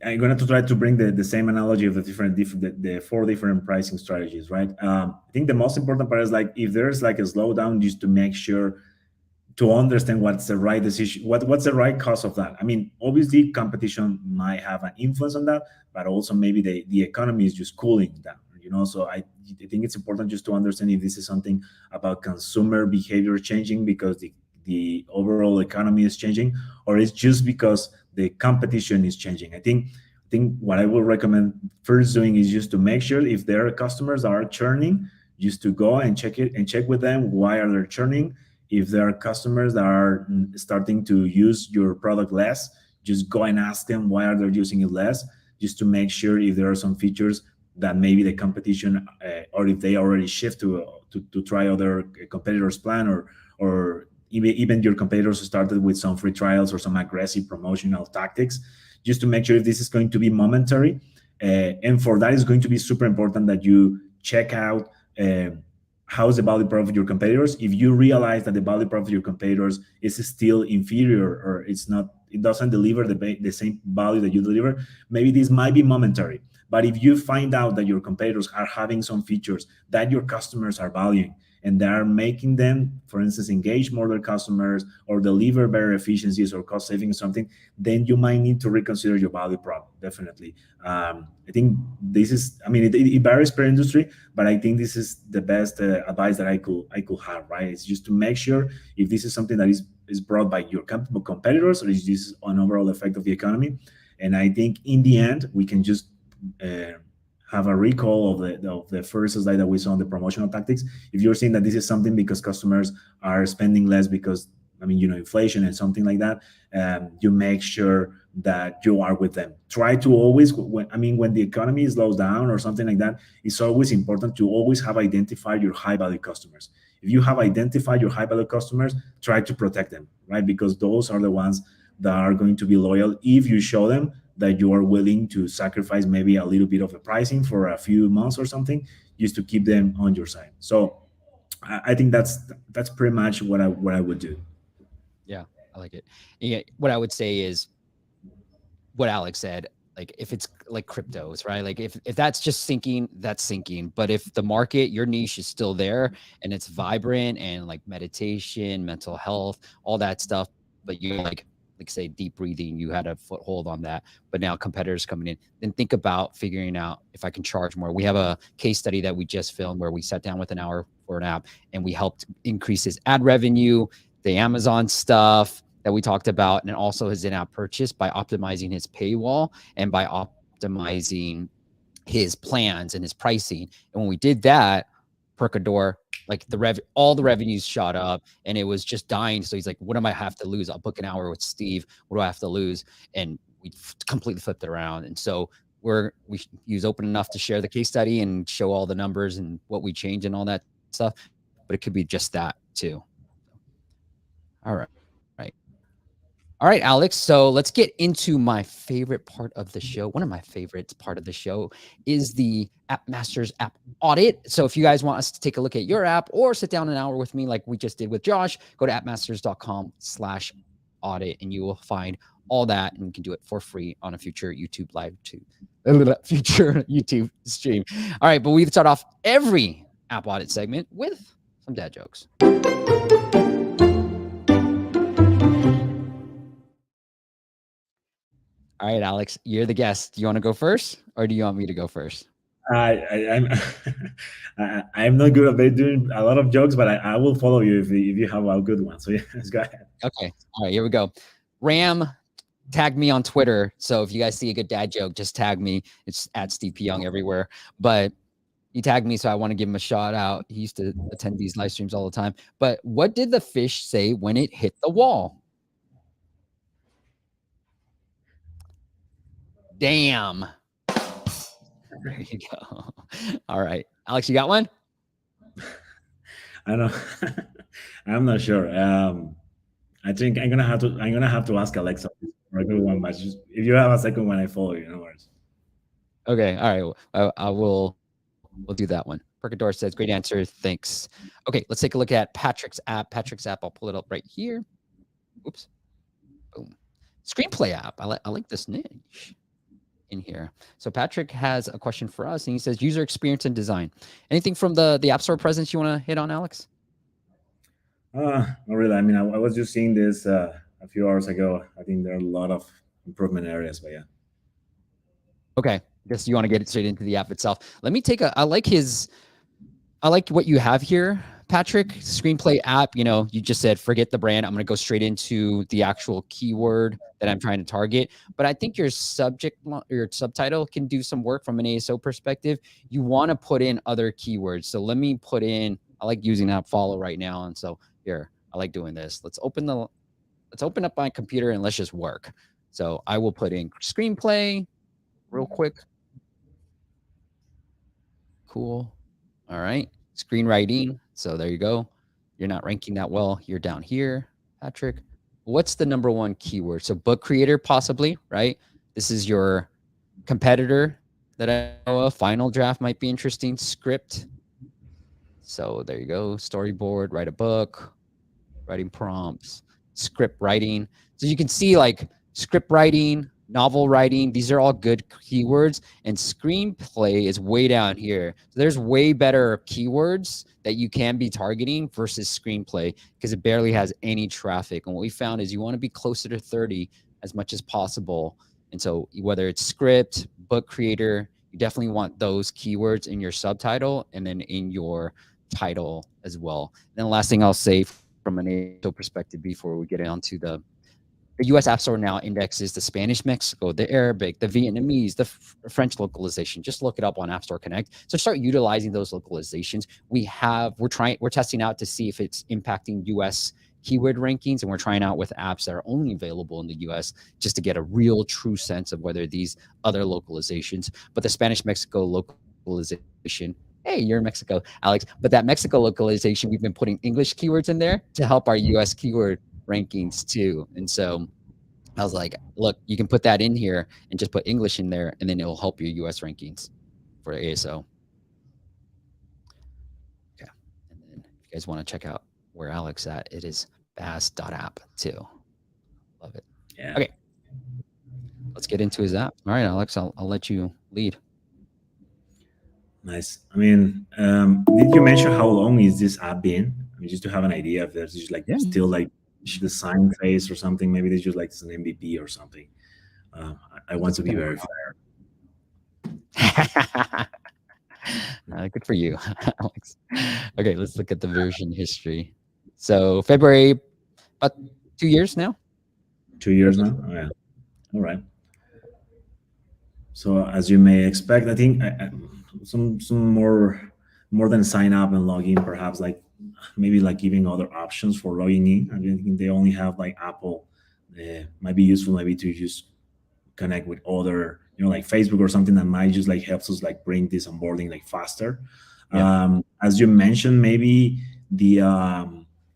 I'm going to try to bring the same analogy of the four different pricing strategies, right? I think the most important part is like if there's like a slowdown, just to make sure to understand what's the right decision, what's the right cause of that. I mean, obviously competition might have an influence on that, but also maybe the economy is just cooling down, you know. So I think it's important just to understand if this is something about consumer behavior changing because the overall economy is changing, or it's just because the competition is changing. I think what I will recommend first doing is just to make sure if there are customers that are churning, just to go and check with them why are they churning. If there are customers that are starting to use your product less, just go and ask them why are they using it less, just to make sure if there are some features that maybe the competition or if they already shift to try other competitors plan, or even your competitors started with some free trials or some aggressive promotional tactics, just to make sure if this is going to be momentary. And for that, it's going to be super important that you check out how's the value prop of your competitors. If you realize that the value prop of your competitors is still inferior or it doesn't deliver the same value that you deliver, maybe this might be momentary. But if you find out that your competitors are having some features that your customers are valuing, and they are making them, for instance, engage more their customers or deliver better efficiencies or cost savings, something, then you might need to reconsider your value prop. Definitely. I think this is, I mean, it varies per industry, but I think this is the best advice that I could have, right? It's just to make sure if this is something that is brought by your competitors, or is this an overall effect of the economy. And I think in the end, we can just uh, have a recall of the first slide that we saw on the promotional tactics. If you're seeing that this is something because customers are spending less because, I mean, inflation and something like that, you make sure that you are with them. Try to always, when the economy slows down or something like that, it's always important to always have identified your high value customers. If you have identified your high value customers, try to protect them, right? Because those are the ones that are going to be loyal if you show them that you are willing to sacrifice maybe a little bit of the pricing for a few months or something, just to keep them on your side. So I think that's pretty much what I would do. Yeah, I like it. Yeah, what I would say is what Alex said. Like if it's like cryptos, right? Like if that's just sinking, that's sinking. But if the market, your niche is still there and it's vibrant and like meditation, mental health, all that stuff, but you like say deep breathing, you had a foothold on that, but now competitors coming in, then think about figuring out if I can charge more. We have a case study that we just filmed where we sat down with an hour for an app and we helped increase his ad revenue, the Amazon stuff that we talked about, and also his in-app purchase by optimizing his paywall and by optimizing his plans and his pricing. And when we did that, Percador, like all the revenues shot up and it was just dying. So he's like, what am I have to lose? I'll book an hour with Steve. What do I have to lose? And we completely flipped it around. And so we use open enough to share the case study and show all the numbers and what we changed and all that stuff. But it could be just that too. All right. All right, Alex. So let's get into my favorite part of the show. One of my favorites part of the show is the App Masters app audit. So if you guys want us to take a look at your app or sit down an hour with me like we just did with Josh, go to appmasters.com/audit and you will find all that, and you can do it for free on a future YouTube future YouTube stream. All right, but we start off every app audit segment with some dad jokes. All right, Alex, you're the guest. Do you want to go first, or do you want me to go first? I'm I'm not good at doing a lot of jokes, but I will follow you if you have a good one. So yeah, let's go ahead. Okay. All right, here we go. Ram tagged me on Twitter. So if you guys see a good dad joke, just tag me. It's at Steve P. Young everywhere. But he tagged me, so I want to give him a shout out. He used to attend these live streams all the time. But what did the fish say when it hit the wall? Damn. There you go. All right. Alex, you got one? I don't. I'm not sure. I think I'm gonna have to ask Alexa for a good one. But if you have a second one, I follow you. No worries. Okay. All right. We'll do that one. Percador says, great answer. Thanks. Okay. Let's take a look at Patrick's app. I'll pull it up right here. Oops. Boom. Screenplay app. I like this niche in here. So Patrick has a question for us, and he says user experience and design. Anything from the App Store presence you want to hit on, Alex? Not really. I mean, I was just seeing this a few hours ago. I think there are a lot of improvement areas, but yeah. Okay. I guess you want to get it straight into the app itself. Let me take I like what you have here, Patrick. Screenplay app, you just said, forget the brand. I'm going to go straight into the actual keyword that I'm trying to target. But I think your subtitle can do some work from an ASO perspective. You want to put in other keywords. So let me put in, I like using app follow right now. And so here, I like doing this. Let's open up my computer and let's just work. So I will put in screenplay real quick. Cool. All right. Screenwriting. So there you go. You're not ranking that well. You're down here, Patrick. What's the number one keyword? So book creator, possibly, right? This is your competitor that I know of. Final draft might be interesting. Script. So there you go. Storyboard, write a book, writing prompts, script writing. So you can see like script writing, novel writing, these are all good keywords. And screenplay is way down here. So there's way better keywords that you can be targeting versus screenplay because it barely has any traffic. And what we found is you want to be closer to 30 as much as possible. And so whether it's script, book creator, you definitely want those keywords in your subtitle and then in your title as well. And then the last thing I'll say from an ASO perspective before we get onto the US App Store now indexes the Spanish Mexico, the Arabic, the Vietnamese, the French localization. Just look it up on App Store Connect. So start utilizing those localizations. We're testing out to see if it's impacting US keyword rankings, and we're trying out with apps that are only available in the US just to get a real true sense of whether these other localizations, but the Spanish Mexico localization, hey, you're in Mexico, Alex, but that Mexico localization, we've been putting English keywords in there to help our US keyword rankings too. And so I was like, look, you can put that in here and just put English in there, and then it will help your US rankings for ASO. Okay. And then if you guys want to check out where Alex at, it is bass.app too. Love it. Yeah. Okay. Let's get into his app. All right, Alex, I'll let you lead. Nice. I mean, did you mention how long is this app been? I mean, just to have an idea if there's just like still like the sign phase or something. Maybe there's just like it's an MVP or something. I want to be very fair. Good for you, Alex. Okay, let's look at the version history. So February, about 2 years now. 2 years now. Oh, yeah. All right. So as you may expect, I think some more than sign up and log in, perhaps like maybe like giving other options for logging in. I think they only have like Apple. Might be useful maybe to just connect with other, like Facebook or something that might just like helps us like bring this onboarding like faster. Yeah. As you mentioned, maybe the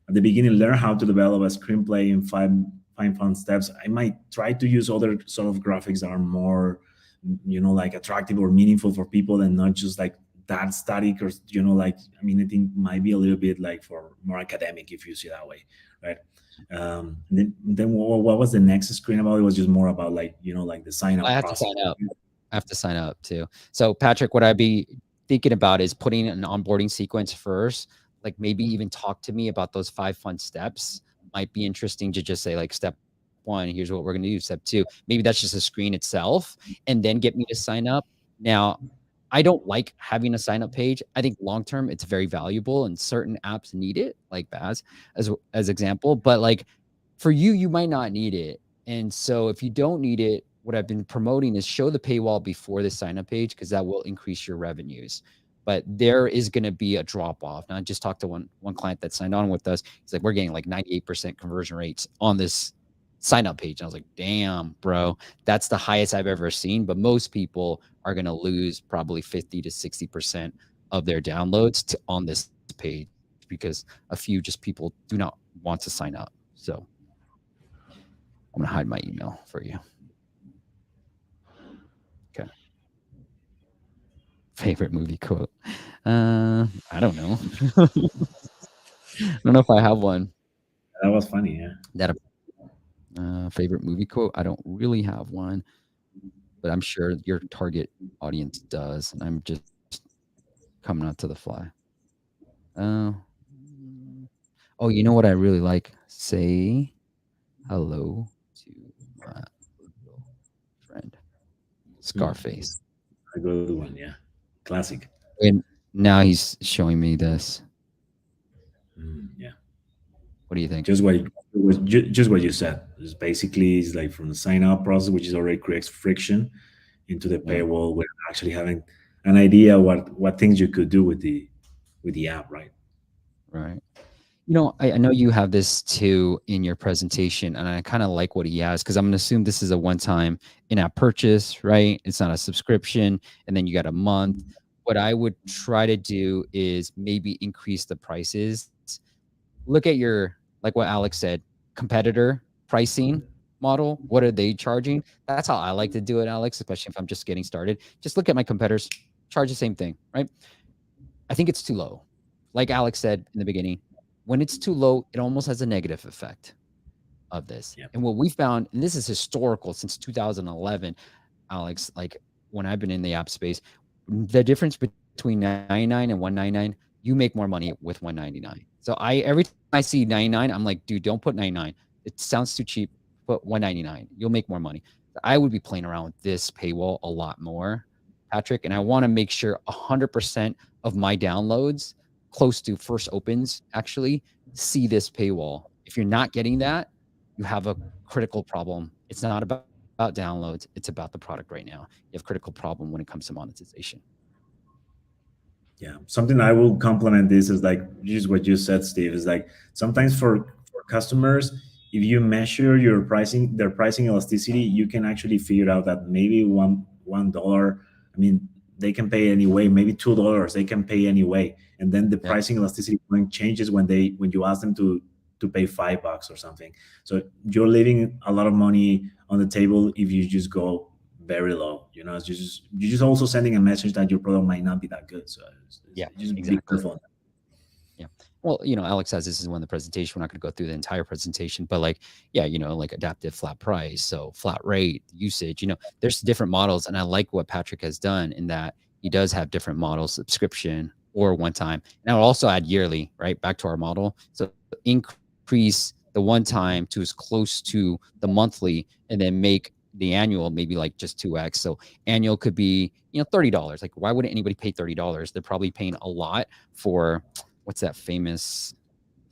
at the beginning, learn how to develop a screenplay in five fun steps. I might try to use other sort of graphics that are more, like attractive or meaningful for people, and not just like that static or like, I mean, I think might be a little bit like for more academic if you see it that way, right? Then what was the next screen about? It was just more about like like the sign up process. I have to sign up too. So Patrick, what I'd be thinking about is putting an onboarding sequence first, like maybe even talk to me about those 5 fun steps. Might be interesting to just say like step 1, here's what we're going to do. Step 2, maybe that's just a screen itself, and then get me to sign up. Now, I don't like having a sign up page. I think long term it's very valuable, and certain apps need it, like Baz as example. But like for you, you might not need it. And so if you don't need it, what I've been promoting is show the paywall before the sign up page, because that will increase your revenues. But there is going to be a drop off. Now, I just talked to one client that signed on with us. He's like, we're getting like 98% conversion rates on this sign up page. And I was like, damn, bro, that's the highest I've ever seen. But most people are going to lose probably 50 to 60% of their downloads on this page, because a few just people do not want to sign up. So I'm going to hide my email for you. Okay. Favorite movie quote? I don't know. I don't know if I have one. That was funny, yeah. Favorite movie quote? I don't really have one, but I'm sure your target audience does, and I'm just coming out to the fly. Oh, you know what I really like? Say hello to my little friend. Scarface. A good one, yeah. Classic. And now he's showing me this. Yeah. What do you think? Just what you said. It's basically it's like from the sign up process, which is already creates friction, into the paywall, where actually having an idea what things you could do with the app, right? Right. I know you have this too in your presentation, and I kind of like what he has, because I'm going to assume this is a one-time in-app purchase, right? It's not a subscription, and then you got a month. What I would try to do is maybe increase the prices. Look at like what Alex said, competitor pricing model. What are they charging? That's how I like to do it, Alex, especially if I'm just getting started. Just look at my competitors, charge the same thing, right? I think it's too low. Like Alex said in the beginning, when it's too low, it almost has a negative effect. of this. Yeah. And what we found, and this is historical since 2011, Alex, like when I've been in the app space, the difference between 99 and 199, you make more money with 199. So every time I see 99, I'm like, dude, don't put 99. It sounds too cheap. Put 199. You'll make more money. I would be playing around with this paywall a lot more, Patrick, and I want to make sure 100% of my downloads close to first opens actually see this paywall. If you're not getting that, you have a critical problem. It's not about downloads, it's about the product right now. You have critical problem when it comes to monetization. Yeah, something I will complement this is like just what you said, Steve. Is like sometimes for customers, if you measure your pricing, their pricing elasticity, you can actually figure out that maybe $1. I mean, they can pay anyway. Maybe $2, they can pay anyway, and then the Yep. pricing elasticity point changes when you ask them to pay $5 or something. So you're leaving a lot of money on the table if you just go very low. It's just you're just also sending a message that your product might not be that good. So Yeah, just be exactly. careful. Yeah. Well, Alex says this is one of the presentation. We're not going to go through the entire presentation, but like, yeah, like adaptive flat price, so flat rate usage. There's different models, and I like what Patrick has done in that he does have different models: subscription or one time. And I'll also add yearly, right, back to our model. So increase the one time to as close to the monthly, and then make the annual maybe like just 2x. So annual could be $30. Like, why wouldn't anybody pay $30? They're probably paying a lot for what's that famous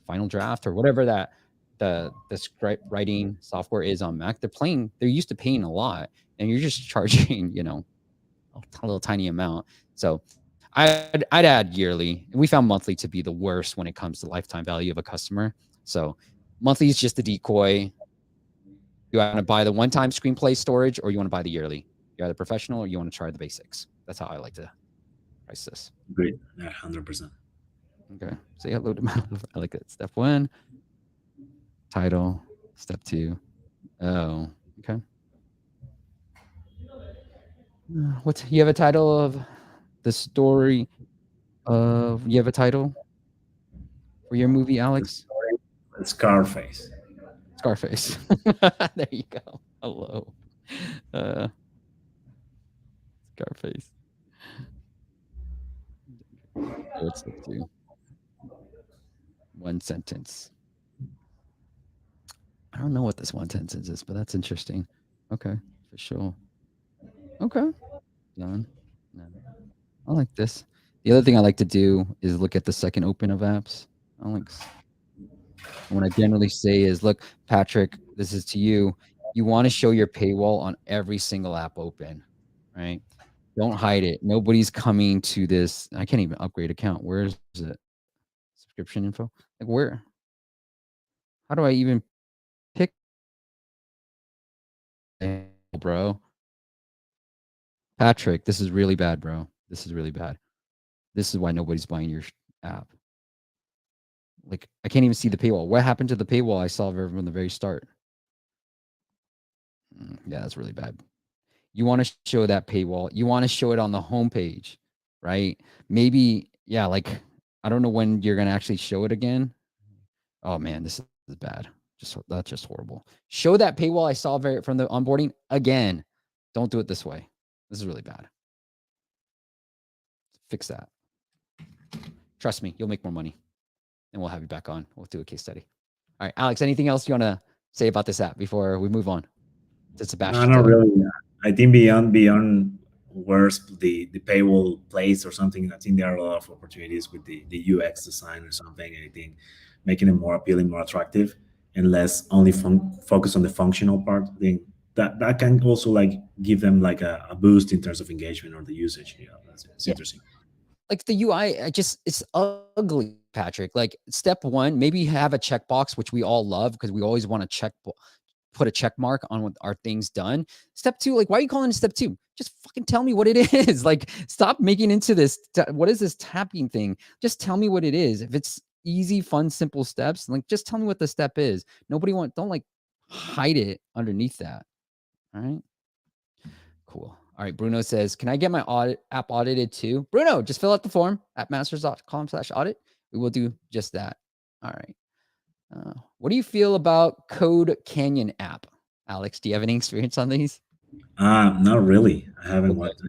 Final Draft or whatever that the script writing software is on Mac. They're used to paying a lot, and you're just charging a little tiny amount. So I'd add yearly. We found monthly to be the worst when it comes to lifetime value of a customer. So monthly is just a decoy. You want to buy the one-time screenplay storage, or you want to buy the yearly. You're either professional or you want to try the basics. That's how I like to price this. Great. Yeah, 100%. Okay. Say hello to my. I like that. Step one, title. Step two. Oh, okay. What's you have a title of the story of you have a title for your movie, Alex? Scarface. Scarface. There you go. Hello. Uh, Scarface. What's step two? One sentence. I don't know what this one sentence is, but that's interesting. Okay, for sure. Okay, done. No. I like this. The other thing I like to do is look at the second open of apps. Alex. And what I generally say is, look, Patrick, this is to you. You want to show your paywall on every single app open, right? Don't hide it. Nobody's coming to this. I can't even upgrade account. Where is it? Subscription info? Like where? How do I even pick, bro? Patrick, this is really bad, bro. This is really bad. This is why nobody's buying your app. Like, I can't even see the paywall. What happened to the paywall I saw from the very start? Yeah, that's really bad. You want to show that paywall. You want to show it on the homepage, right? Maybe, yeah, like, I don't know when you're going to actually show it again. Oh, man, this is bad. That's just horrible. Show that paywall I saw from the onboarding again. Don't do it this way. This is really bad. Fix that. Trust me, you'll make more money. And we'll have you back on. We'll do a case study. All right, Alex, anything else you want to say about this app before we move on to No, Sebastian's not other? really. I think beyond where's the paywall place or something, I think there are a lot of opportunities with the UX design or something. I think making it more appealing, more attractive, and less only focus on the functional part. I think that can also like give them like a boost in terms of engagement or the usage. That's Yeah. interesting. Like the UI, it's ugly, Patrick. Like step one, maybe have a checkbox, which we all love because we always want to put a check mark on what our things done. Step two, like, why are you calling it step two? Just fucking tell me what it is. Like, stop making into this. What is this tapping thing? Just tell me what it is. If it's easy, fun, simple steps, like, just tell me what the step is. Don't like hide it underneath that. All right. Cool. All right. Bruno says, can I get my app audited too? Bruno, just fill out the form at masters.com/audit. We will do just that. All right. What do you feel about Code Canyon app, Alex? Do you have any experience on these? Not really. I haven't Okay. watched.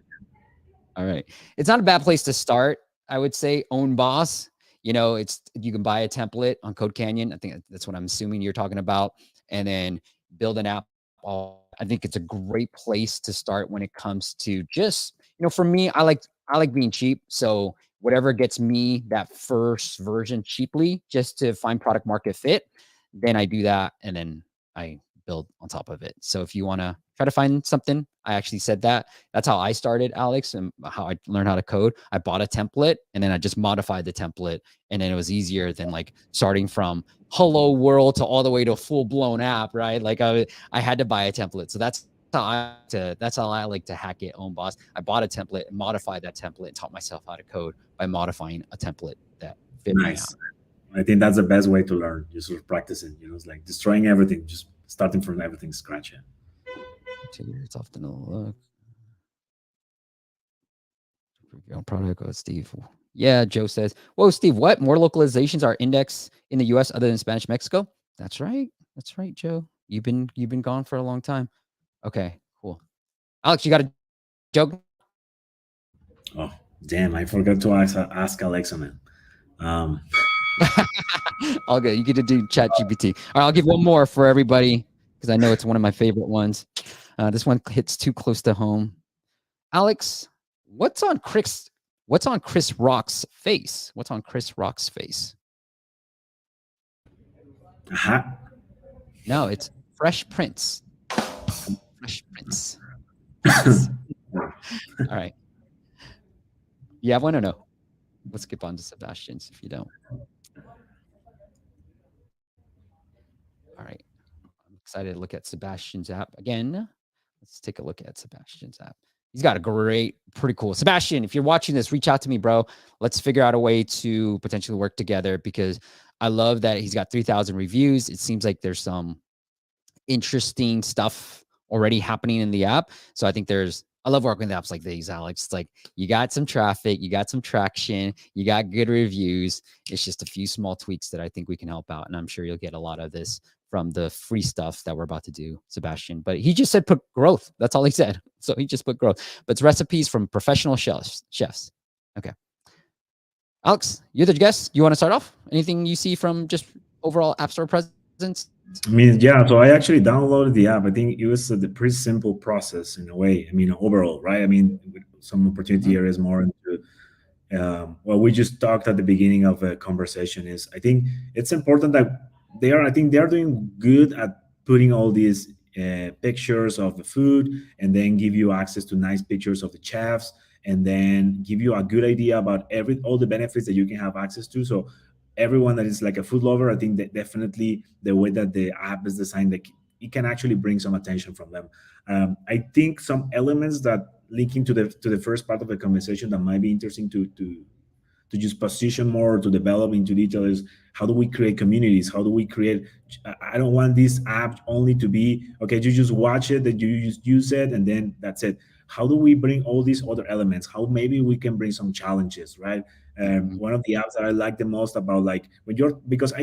All right. It's not a bad place to start. I would say Own Boss. It's you can buy a template on Code Canyon. I think that's what I'm assuming you're talking about, and then build an app. I think it's a great place to start when it comes to just for me. I like being cheap, so whatever gets me that first version cheaply, just to find product market fit, then I do that, and then I build on top of it. So if you want to try to find something, I actually said that's how I started, Alex, and how I learned how to code. I bought a template and then I just modified the template. And then it was easier than like starting from hello world to all the way to a full blown app, right? Like I had to buy a template. So that's how I like to hack it, Own Boss. I bought a template and modified that template and taught myself how to code by modifying a template that fit my app. Nice. I think that's the best way to learn. Just sort of practicing. It's like destroying everything, just starting from everything scratch. Yeah. It's often a look. Product, Steve. Yeah, Joe says, whoa, Steve, what? More localizations are indexed in the US other than Spanish Mexico? That's right. That's right, Joe. You've been gone for a long time. Okay, cool. Alex, you got a joke? Oh, damn! I forgot to ask Alexa, man. Um, All good. You get to do Chat GPT. All right, I'll give one more for everybody because I know it's one of my favorite ones. This one hits too close to home. Alex, what's on Chris Rock's face? What's on Chris Rock's face? aha. No, it's Fresh Prince. Fresh Prince. Yes. All right. You have one or no? Let's skip on to Sebastian's if you don't. All right. I'm excited to look at Sebastian's app again. Let's take a look at Sebastian's app. He's got a pretty cool. Sebastian, if you're watching this, reach out to me, bro. Let's figure out a way to potentially work together because I love that he's got 3,000 reviews. It seems like there's some interesting stuff already happening in the app. So I think I love working with apps like these, Alex. It's like you got some traffic, you got some traction, you got good reviews. It's just a few small tweaks that I think we can help out. And I'm sure you'll get a lot of this from the free stuff that we're about to do, Sebastian. But he just said put growth. That's all he said. So he just put growth. But it's recipes from professional chefs. Okay. Alex, you're the guest. You want to start off? Anything you see from just overall App Store presence? I mean, yeah. So I actually downloaded the app. I think it was the pretty simple process in a way. I mean, overall, right? I mean, with some opportunity areas more into what we just talked at the beginning of a conversation is I think it's important that I think they are doing good at putting all these pictures of the food and then give you access to nice pictures of the chefs and then give you a good idea about all the benefits that you can have access to. So everyone that is like a food lover, I think that definitely the way that the app is designed, that it can actually bring some attention from them. I think some elements that linking to the first part of the conversation that might be interesting to just position more, to develop into detail is how do we create communities? How do we create? I don't want this app only to be okay. You just watch it, that you just use it, and then that's it. How do we bring all these other elements? How maybe we can bring some challenges, right? One of the apps that I like the most about like when you're because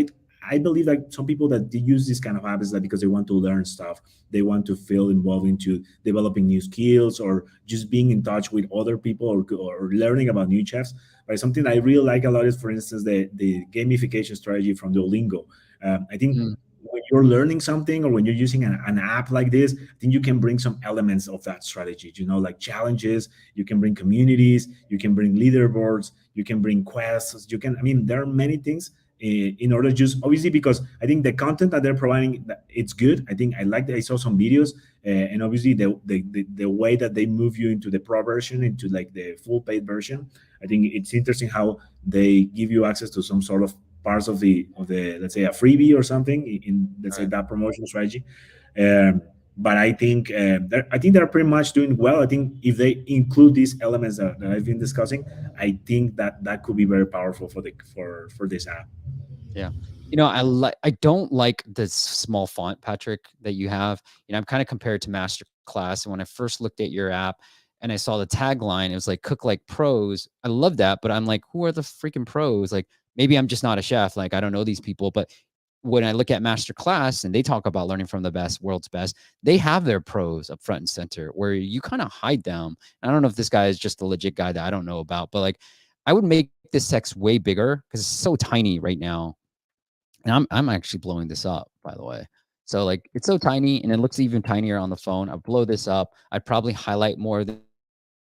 I believe that some people that use this kind of app is that because they want to learn stuff, they want to feel involved into developing new skills or just being in touch with other people or learning about new chefs. But something I really like a lot is, for instance, the gamification strategy from Duolingo. I think Mm, when you're learning something or when you're using an app like this, I think you can bring some elements of that strategy, like challenges, you can bring communities, you can bring leaderboards, you can bring quests, I mean, there are many things in order just obviously because I think the content that they're providing it's good. I think I saw some videos and obviously the way that they move you into the pro version into like the full paid version. I think it's interesting how they give you access to some sort of parts of the let's say a freebie or something in let's say right. that promotional strategy. But I think they're pretty much doing well. I think if they include these elements that I've been discussing, I think that could be very powerful for this app. Yeah. I don't like this small font, Patrick, that you have. I'm kind of compared to Masterclass. And when I first looked at your app and I saw the tagline, it was like cook like pros. I love that, but I'm like, who are the freaking pros? Like maybe I'm just not a chef. Like I don't know these people, but when I look at Masterclass and they talk about learning from the best, world's best, they have their pros up front and center where you kind of hide them. I don't know if this guy is just a legit guy that I don't know about, but like I would make this text way bigger because it's so tiny right now. And I'm actually blowing this up, by the way. So like it's so tiny and it looks even tinier on the phone. I'd blow this up. I'd probably highlight more of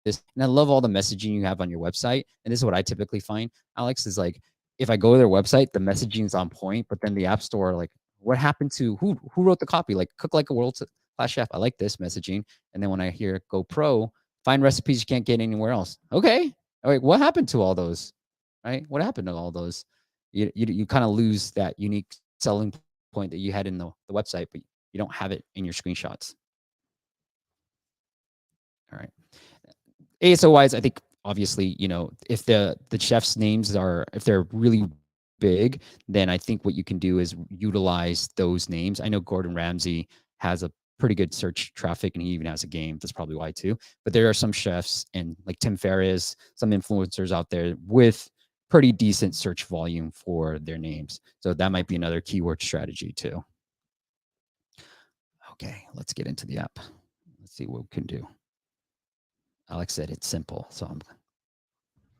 this. And I love all the messaging you have on your website. And this is what I typically find, Alex, is like if I go to their website, the messaging is on point, but then the app store, like what happened to who wrote the copy? Like cook like a world class chef. I like this messaging. And then when I hear go pro, find recipes you can't get anywhere else. Okay. All right. What happened to all those? Right? What happened to all those? You kind of lose that unique selling point that you had in the website, but you don't have it in your screenshots. All right. ASO wise, I think obviously, if the chef's names if they're really big, then I think what you can do is utilize those names. I know Gordon Ramsay has a pretty good search traffic and he even has a game. That's probably why too. But there are some chefs and like Tim Ferriss, some influencers out there with pretty decent search volume for their names. So that might be another keyword strategy too. Okay, let's get into the app. Let's see what we can do. Alex said it's simple, so I'm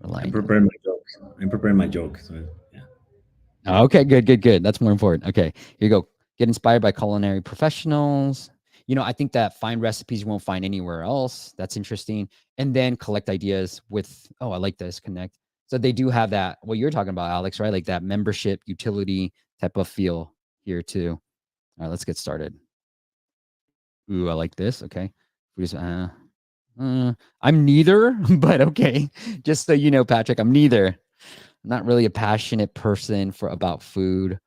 relying. I'm preparing my joke. I'm preparing my joke. So yeah. Okay, good. That's more important. Okay, here you go. Get inspired by culinary professionals. I think that find recipes you won't find anywhere else. That's interesting. And then collect ideas with, I like this, connect. So they do have that, what you're talking about, Alex, right? Like that membership utility type of feel here too. All right, let's get started. Ooh, I like this. Okay. I'm neither, but okay. Just so you know, Patrick, I'm neither. I'm not really a passionate person about food.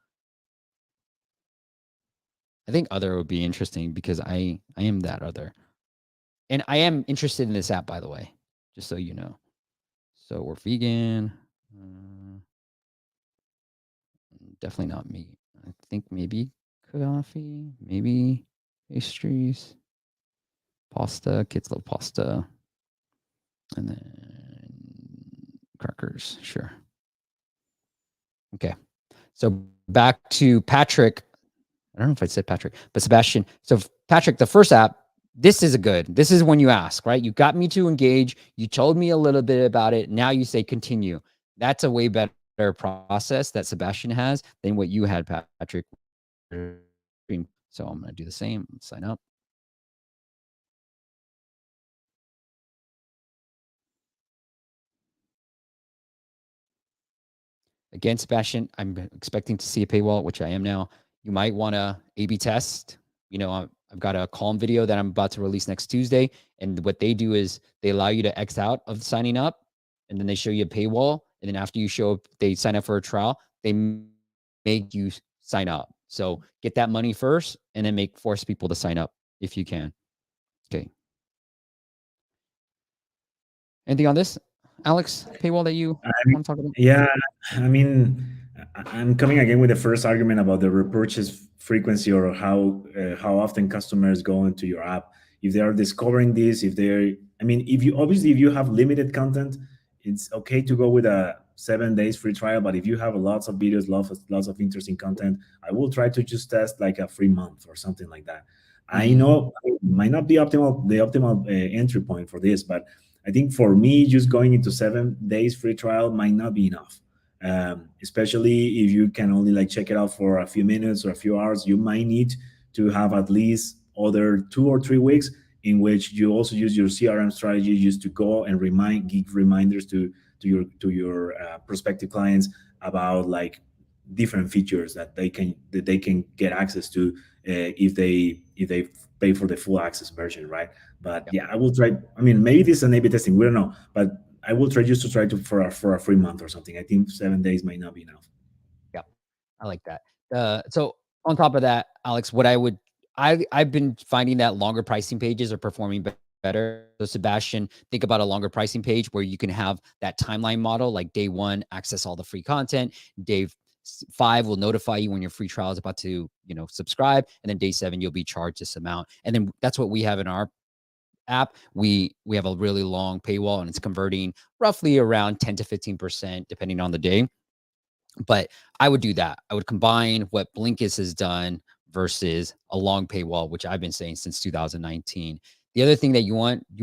I think other would be interesting because I am that other. And I am interested in this app, by the way, just so you know. So we're vegan. Definitely not meat. I think maybe coffee, maybe pastries, pasta. Kids love pasta. And then crackers, sure. Okay. So back to Patrick. I don't know if I said Patrick, but Sebastian. So Patrick, the first app, this is this is when you ask, right? You got me to engage. You told me a little bit about it. Now you say continue. That's a way better process that Sebastian has than what you had, Patrick. So I'm going to do the same. Sign up. Again, Sebastian, I'm expecting to see a paywall, which I am now. You might want to A/B test. I've got a Calm video that I'm about to release next Tuesday. And what they do is they allow you to X out of signing up, and then they show you a paywall. And then after you show up, they sign up for a trial. They make you sign up. So get that money first, and then force people to sign up if you can. Okay. Anything on this, Alex? Paywall that you want to talk about? Yeah, I mean, I'm coming again with the first argument about the repurchase frequency or how often customers go into your app. If they are discovering this, if you have limited content, it's okay to go with a 7 days free trial. But if you have lots of videos, lots of interesting content, I will try to just test like a free month or something like that. I know it might not be the optimal entry point for this, but I think for me, just going into 7 days free trial might not be enough. Especially if you can only like check it out for a few minutes or a few hours, you might need to have at least other 2 or 3 weeks in which you also use your CRM strategy just to go and give reminders to your prospective clients about like different features that they can get access to if they pay for the full access version, right? But yeah, I will try. I mean, maybe this is an A/B testing. We don't know, but I will try just to try to for a free month or something. I think 7 days might not be enough. Yeah, I like that. So on top of that, Alex, I've been finding that longer pricing pages are performing better. So Sebastian, think about a longer pricing page where you can have that timeline model, like day 1, access all the free content. Day 5 will notify you when your free trial is about to, subscribe. And then day 7, you'll be charged this amount. And then that's what we have in our app. We have a really long paywall and it's converting roughly around 10 to 15%, depending on the day. But I would do that. I would combine what Blinkist has done versus a long paywall, which I've been saying since 2019. The other thing that you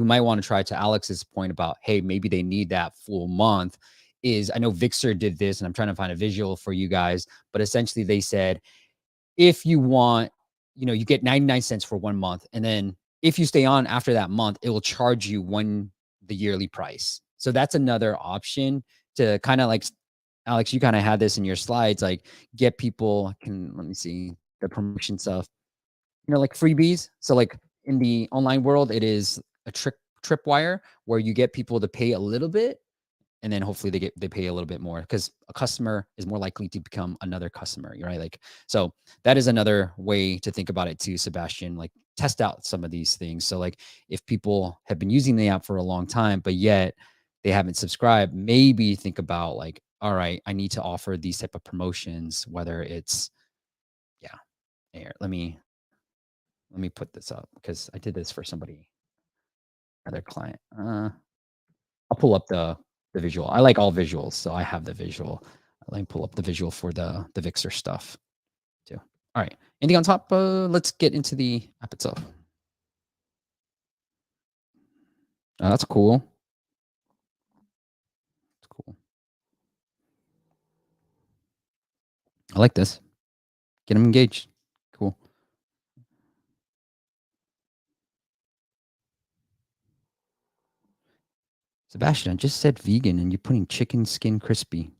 might want to try, to Alex's point about, hey, maybe they need that full month, is I know Vixer did this, and I'm trying to find a visual for you guys, but essentially they said, if you want, you get 99 cents for 1 month. And then if you stay on after that month, it will charge you the yearly price. So that's another option to kind of like, Alex, you kind of had this in your slides, like get people let me see the promotion stuff, like freebies. So like in the online world, it is a tripwire where you get people to pay a little bit, and then hopefully they pay a little bit more, because a customer is more likely to become another customer, right? Like, so that is another way to think about it too, Sebastian. Like, test out some of these things. So like, if people have been using the app for a long time, but yet they haven't subscribed, maybe think about like, all right, I need to offer these type of promotions, whether it's, yeah, here, let me put this up, because I did this for somebody, another client. I'll pull up the visual. I like all visuals, so I have the visual. Let me pull up the visual for the Vixer stuff too. All right. Anything on top? Let's get into the app itself. Oh, that's cool. That's cool. I like this. Get them engaged. Cool. Sebastian, I just said vegan and you're putting chicken skin crispy.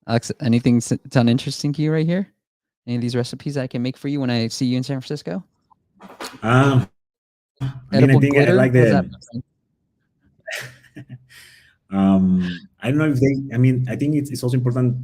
Alex, anything sound interesting to you right here? Any of these recipes I can make for you when I see you in San Francisco? I mean, I think Edible I like glitter? the. What was that? I don't know if they. I mean, I think it's also important.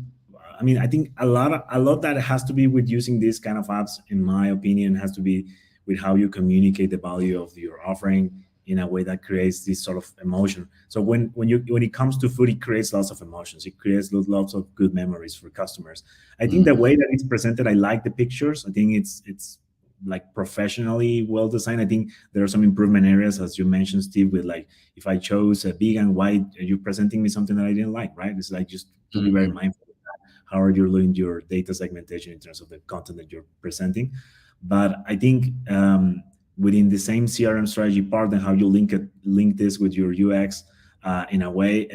I mean, I think a lot that has to be with using these kind of apps, in my opinion, has to be with how you communicate the value of your offering in a way that creates this sort of emotion. So when it comes to food, it creates lots of emotions. It creates lots of good memories for customers. I think the way that it's presented, I like the pictures. I think it's like professionally well designed. I think there are some improvement areas, as you mentioned, Steve, with like, if I chose a vegan, why are you presenting me something that I didn't like, right? It's like, just to be very mindful of that. How are you doing your data segmentation in terms of the content that you're presenting? But I think within the same CRM strategy part, and how you link this with your UX in a way,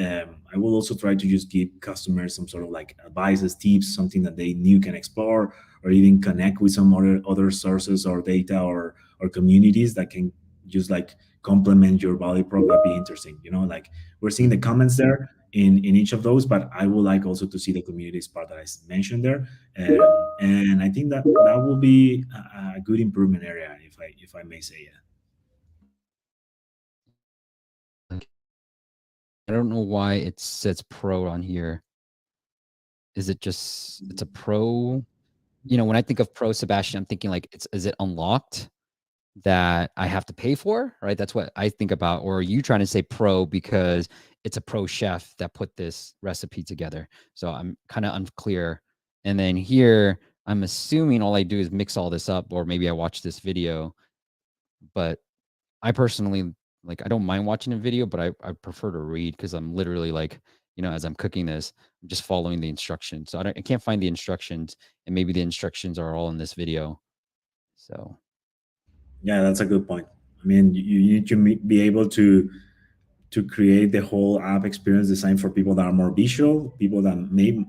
I will also try to just give customers some sort of like advices, tips, something that they new can explore, or even connect with some other sources or data or communities that can just like complement your value prop. That'd be interesting. Like, we're seeing the comments there in each of those, but I would like also to see the communities part that I mentioned there. And I think that will be a good improvement area, if I may say. Yeah. I don't know why it says pro on here. Is it just, it's a pro? When I think of pro, Sebastian, I'm thinking like, is it unlocked that I have to pay for? Right? That's what I think about. Or are you trying to say pro because it's a pro chef that put this recipe together? So I'm kind of unclear. And then here, I'm assuming all I do is mix all this up, or maybe I watch this video. But I personally, like, I don't mind watching a video, but I prefer to read, because I'm literally like, as I'm cooking this, I'm just following the instructions. So I can't find the instructions, and maybe the instructions are all in this video. So Yeah, that's a good point. I mean, you need to be able to create the whole app experience designed for people that are more visual, people that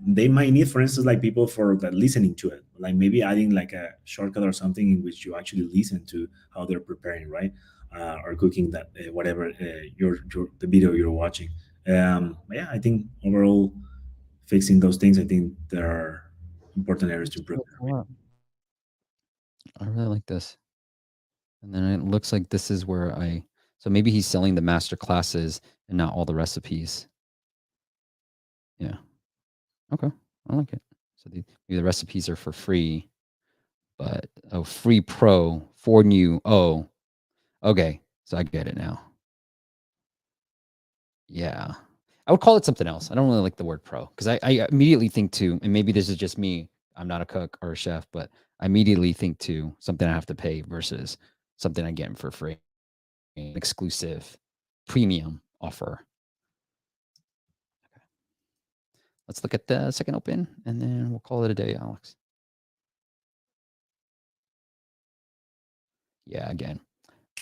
they might need, for instance, like people for that listening to it, like maybe adding like a shortcut or something in which you actually listen to how they're preparing, right? Or cooking that whatever the video you're watching. Yeah, I think overall fixing those things, I think there are important areas to improve. I really like this. And then it looks like this is where so maybe he's selling the master classes and not all the recipes. Yeah. Okay. I like it. So maybe the recipes are for free, but free pro for new. Oh, okay. So I get it now. Yeah. I would call it something else. I don't really like the word pro, because I immediately think to, and maybe this is just me, I'm not a cook or a chef, but I immediately think to something I have to pay versus something I get for free, an exclusive premium offer. Let's look at the second open, and then we'll call it a day, Alex. Yeah, again,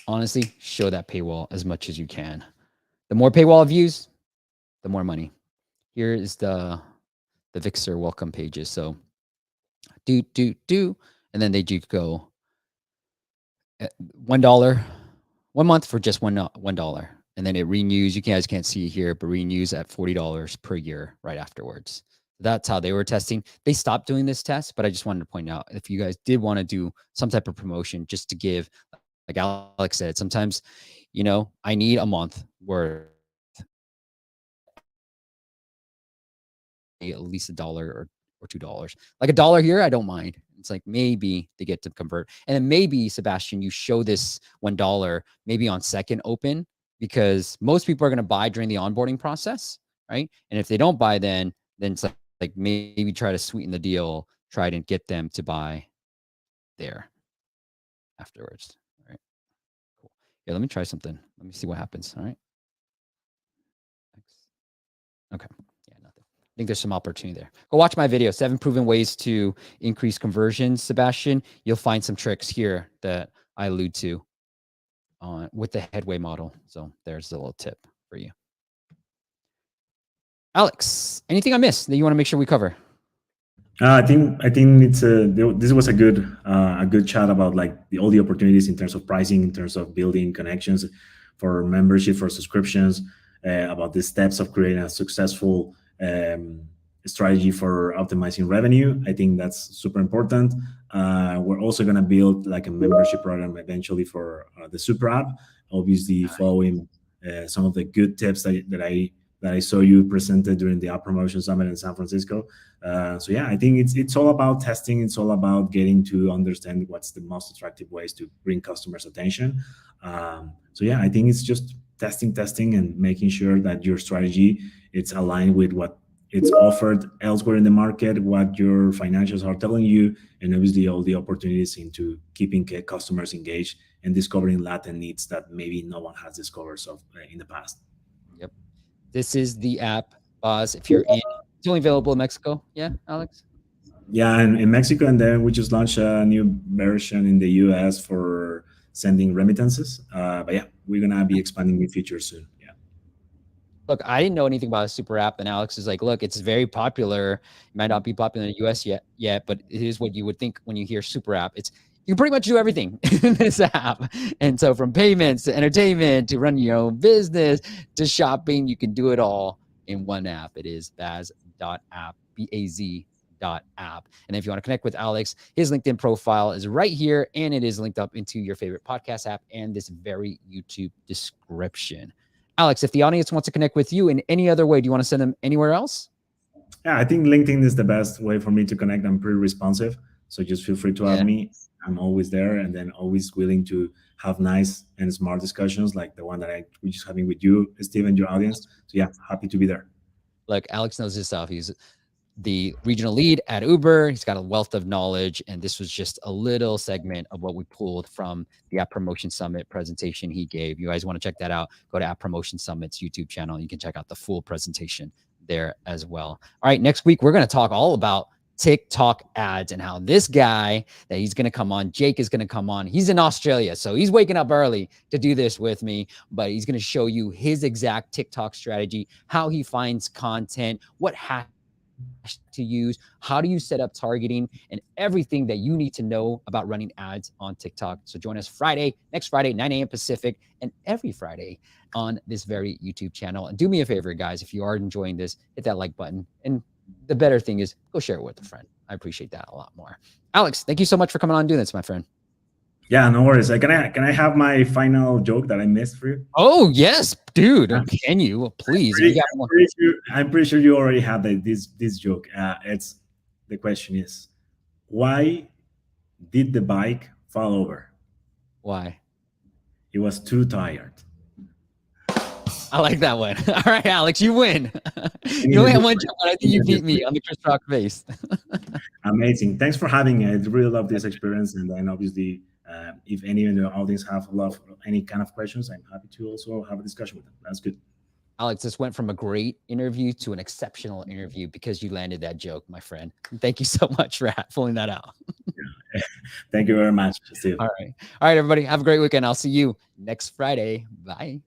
honestly, show that paywall as much as you can. The more paywall views, the more money. Here is the Vixer welcome pages. So do, and then they do go $1, 1 month for just $1, and then it renews. You guys can't see here, but renews at $40 per year right afterwards. That's how they were testing. They stopped doing this test, but I just wanted to point out if you guys did want to do some type of promotion, just to give, like Alex said, sometimes, I need a month worth at least $1 or $2. Like $1 here, I don't mind. It's like maybe they get to convert. And then maybe, Sebastian, you show this $1 maybe on second open, because most people are going to buy during the onboarding process, right? And if they don't buy, then it's like maybe try to sweeten the deal, try to get them to buy there afterwards. All right. Cool. Yeah, let me try something. Let me see what happens. All right. Okay. Yeah, nothing. I think there's some opportunity there. Go watch my video, 7 proven ways to increase conversions, Sebastian. You'll find some tricks here that I allude to with the headway model. So there's a little tip for you. Alex, anything I missed that you want to make sure we cover? I think it's this was a good chat about like all the opportunities in terms of pricing, in terms of building connections for membership, for subscriptions, about the steps of creating a successful strategy for optimizing revenue. I think that's super important. We're also going to build like a membership program eventually for the Super App. Obviously, following some of the good tips that I saw you presented during the App Promotion Summit in San Francisco. So yeah, I think it's all about testing. It's all about getting to understand what's the most attractive ways to bring customers' attention. So yeah, I think it's just testing, and making sure that your strategy it's aligned with what it's offered elsewhere in the market, what your financials are telling you, and obviously all the opportunities into keeping customers engaged and discovering latent needs that maybe no one has discovered in the past. Yep. This is the app, Boz. If you're in, it's only available in Mexico. Yeah, Alex? Yeah, and in Mexico, and then we just launched a new version in the US for sending remittances. But yeah, we're gonna be expanding new features soon. Yeah. Look, I didn't know anything about a super app, and Alex is like, "Look, it's very popular. It might not be popular in the US yet, but it is what you would think when you hear super app. It's you can pretty much do everything in this app. And so from payments to entertainment to running your own business to shopping, you can do it all in one app. It is Baz.app, BAZ.app. And if you want to connect with Alex, his LinkedIn profile is right here, and it is linked up into your favorite podcast app and this very YouTube description. Alex, if the audience wants to connect with you in any other way, do you want to send them anywhere else? Yeah, I think LinkedIn is the best way for me to connect. I'm pretty responsive, so just feel free to add me. I'm always there, and then always willing to have nice and smart discussions like the one that we're just having with you, Steve, and your audience. So yeah, happy to be there. Look, Alex knows his stuff. He's the regional lead at Uber. He's got a wealth of knowledge, and this was just a little segment of what we pulled from the App Promotion Summit presentation he gave. You guys want to check that out, go to App Promotion Summit's YouTube channel. You can check out the full presentation there as well. All right, next week, we're going to talk all about TikTok ads and how this guy that he's going to come on, Jake is going to come on. He's in Australia, so he's waking up early to do this with me, but he's going to show you his exact TikTok strategy, how he finds content, what to use, how do you set up targeting, and everything that you need to know about running ads on TikTok. So join us next Friday, 9 a.m. Pacific, and every Friday on this very YouTube channel. And do me a favor, guys, if you are enjoying this, hit that like button. And the better thing is go share it with a friend. I appreciate that a lot more. Alex, thank you so much for coming on and doing this, my friend. Yeah, no worries. Can I have my final joke that I missed for you? Oh yes, dude. Can you please? I'm pretty sure you already had this joke. It's the question is, why did the bike fall over? Why? It was too tired. I like that one. All right, Alex, you win. You only have one joke, but I think you beat me on the Chris Rock face. Amazing. Thanks for having me. I really love this experience. And then obviously, if any in the audience have any kind of questions, I'm happy to also have a discussion with them. That's good. Alex, this went from a great interview to an exceptional interview because you landed that joke, my friend. Thank you so much for pulling that out. Thank you very much, Steve. All right. All right, everybody. Have a great weekend. I'll see you next Friday. Bye.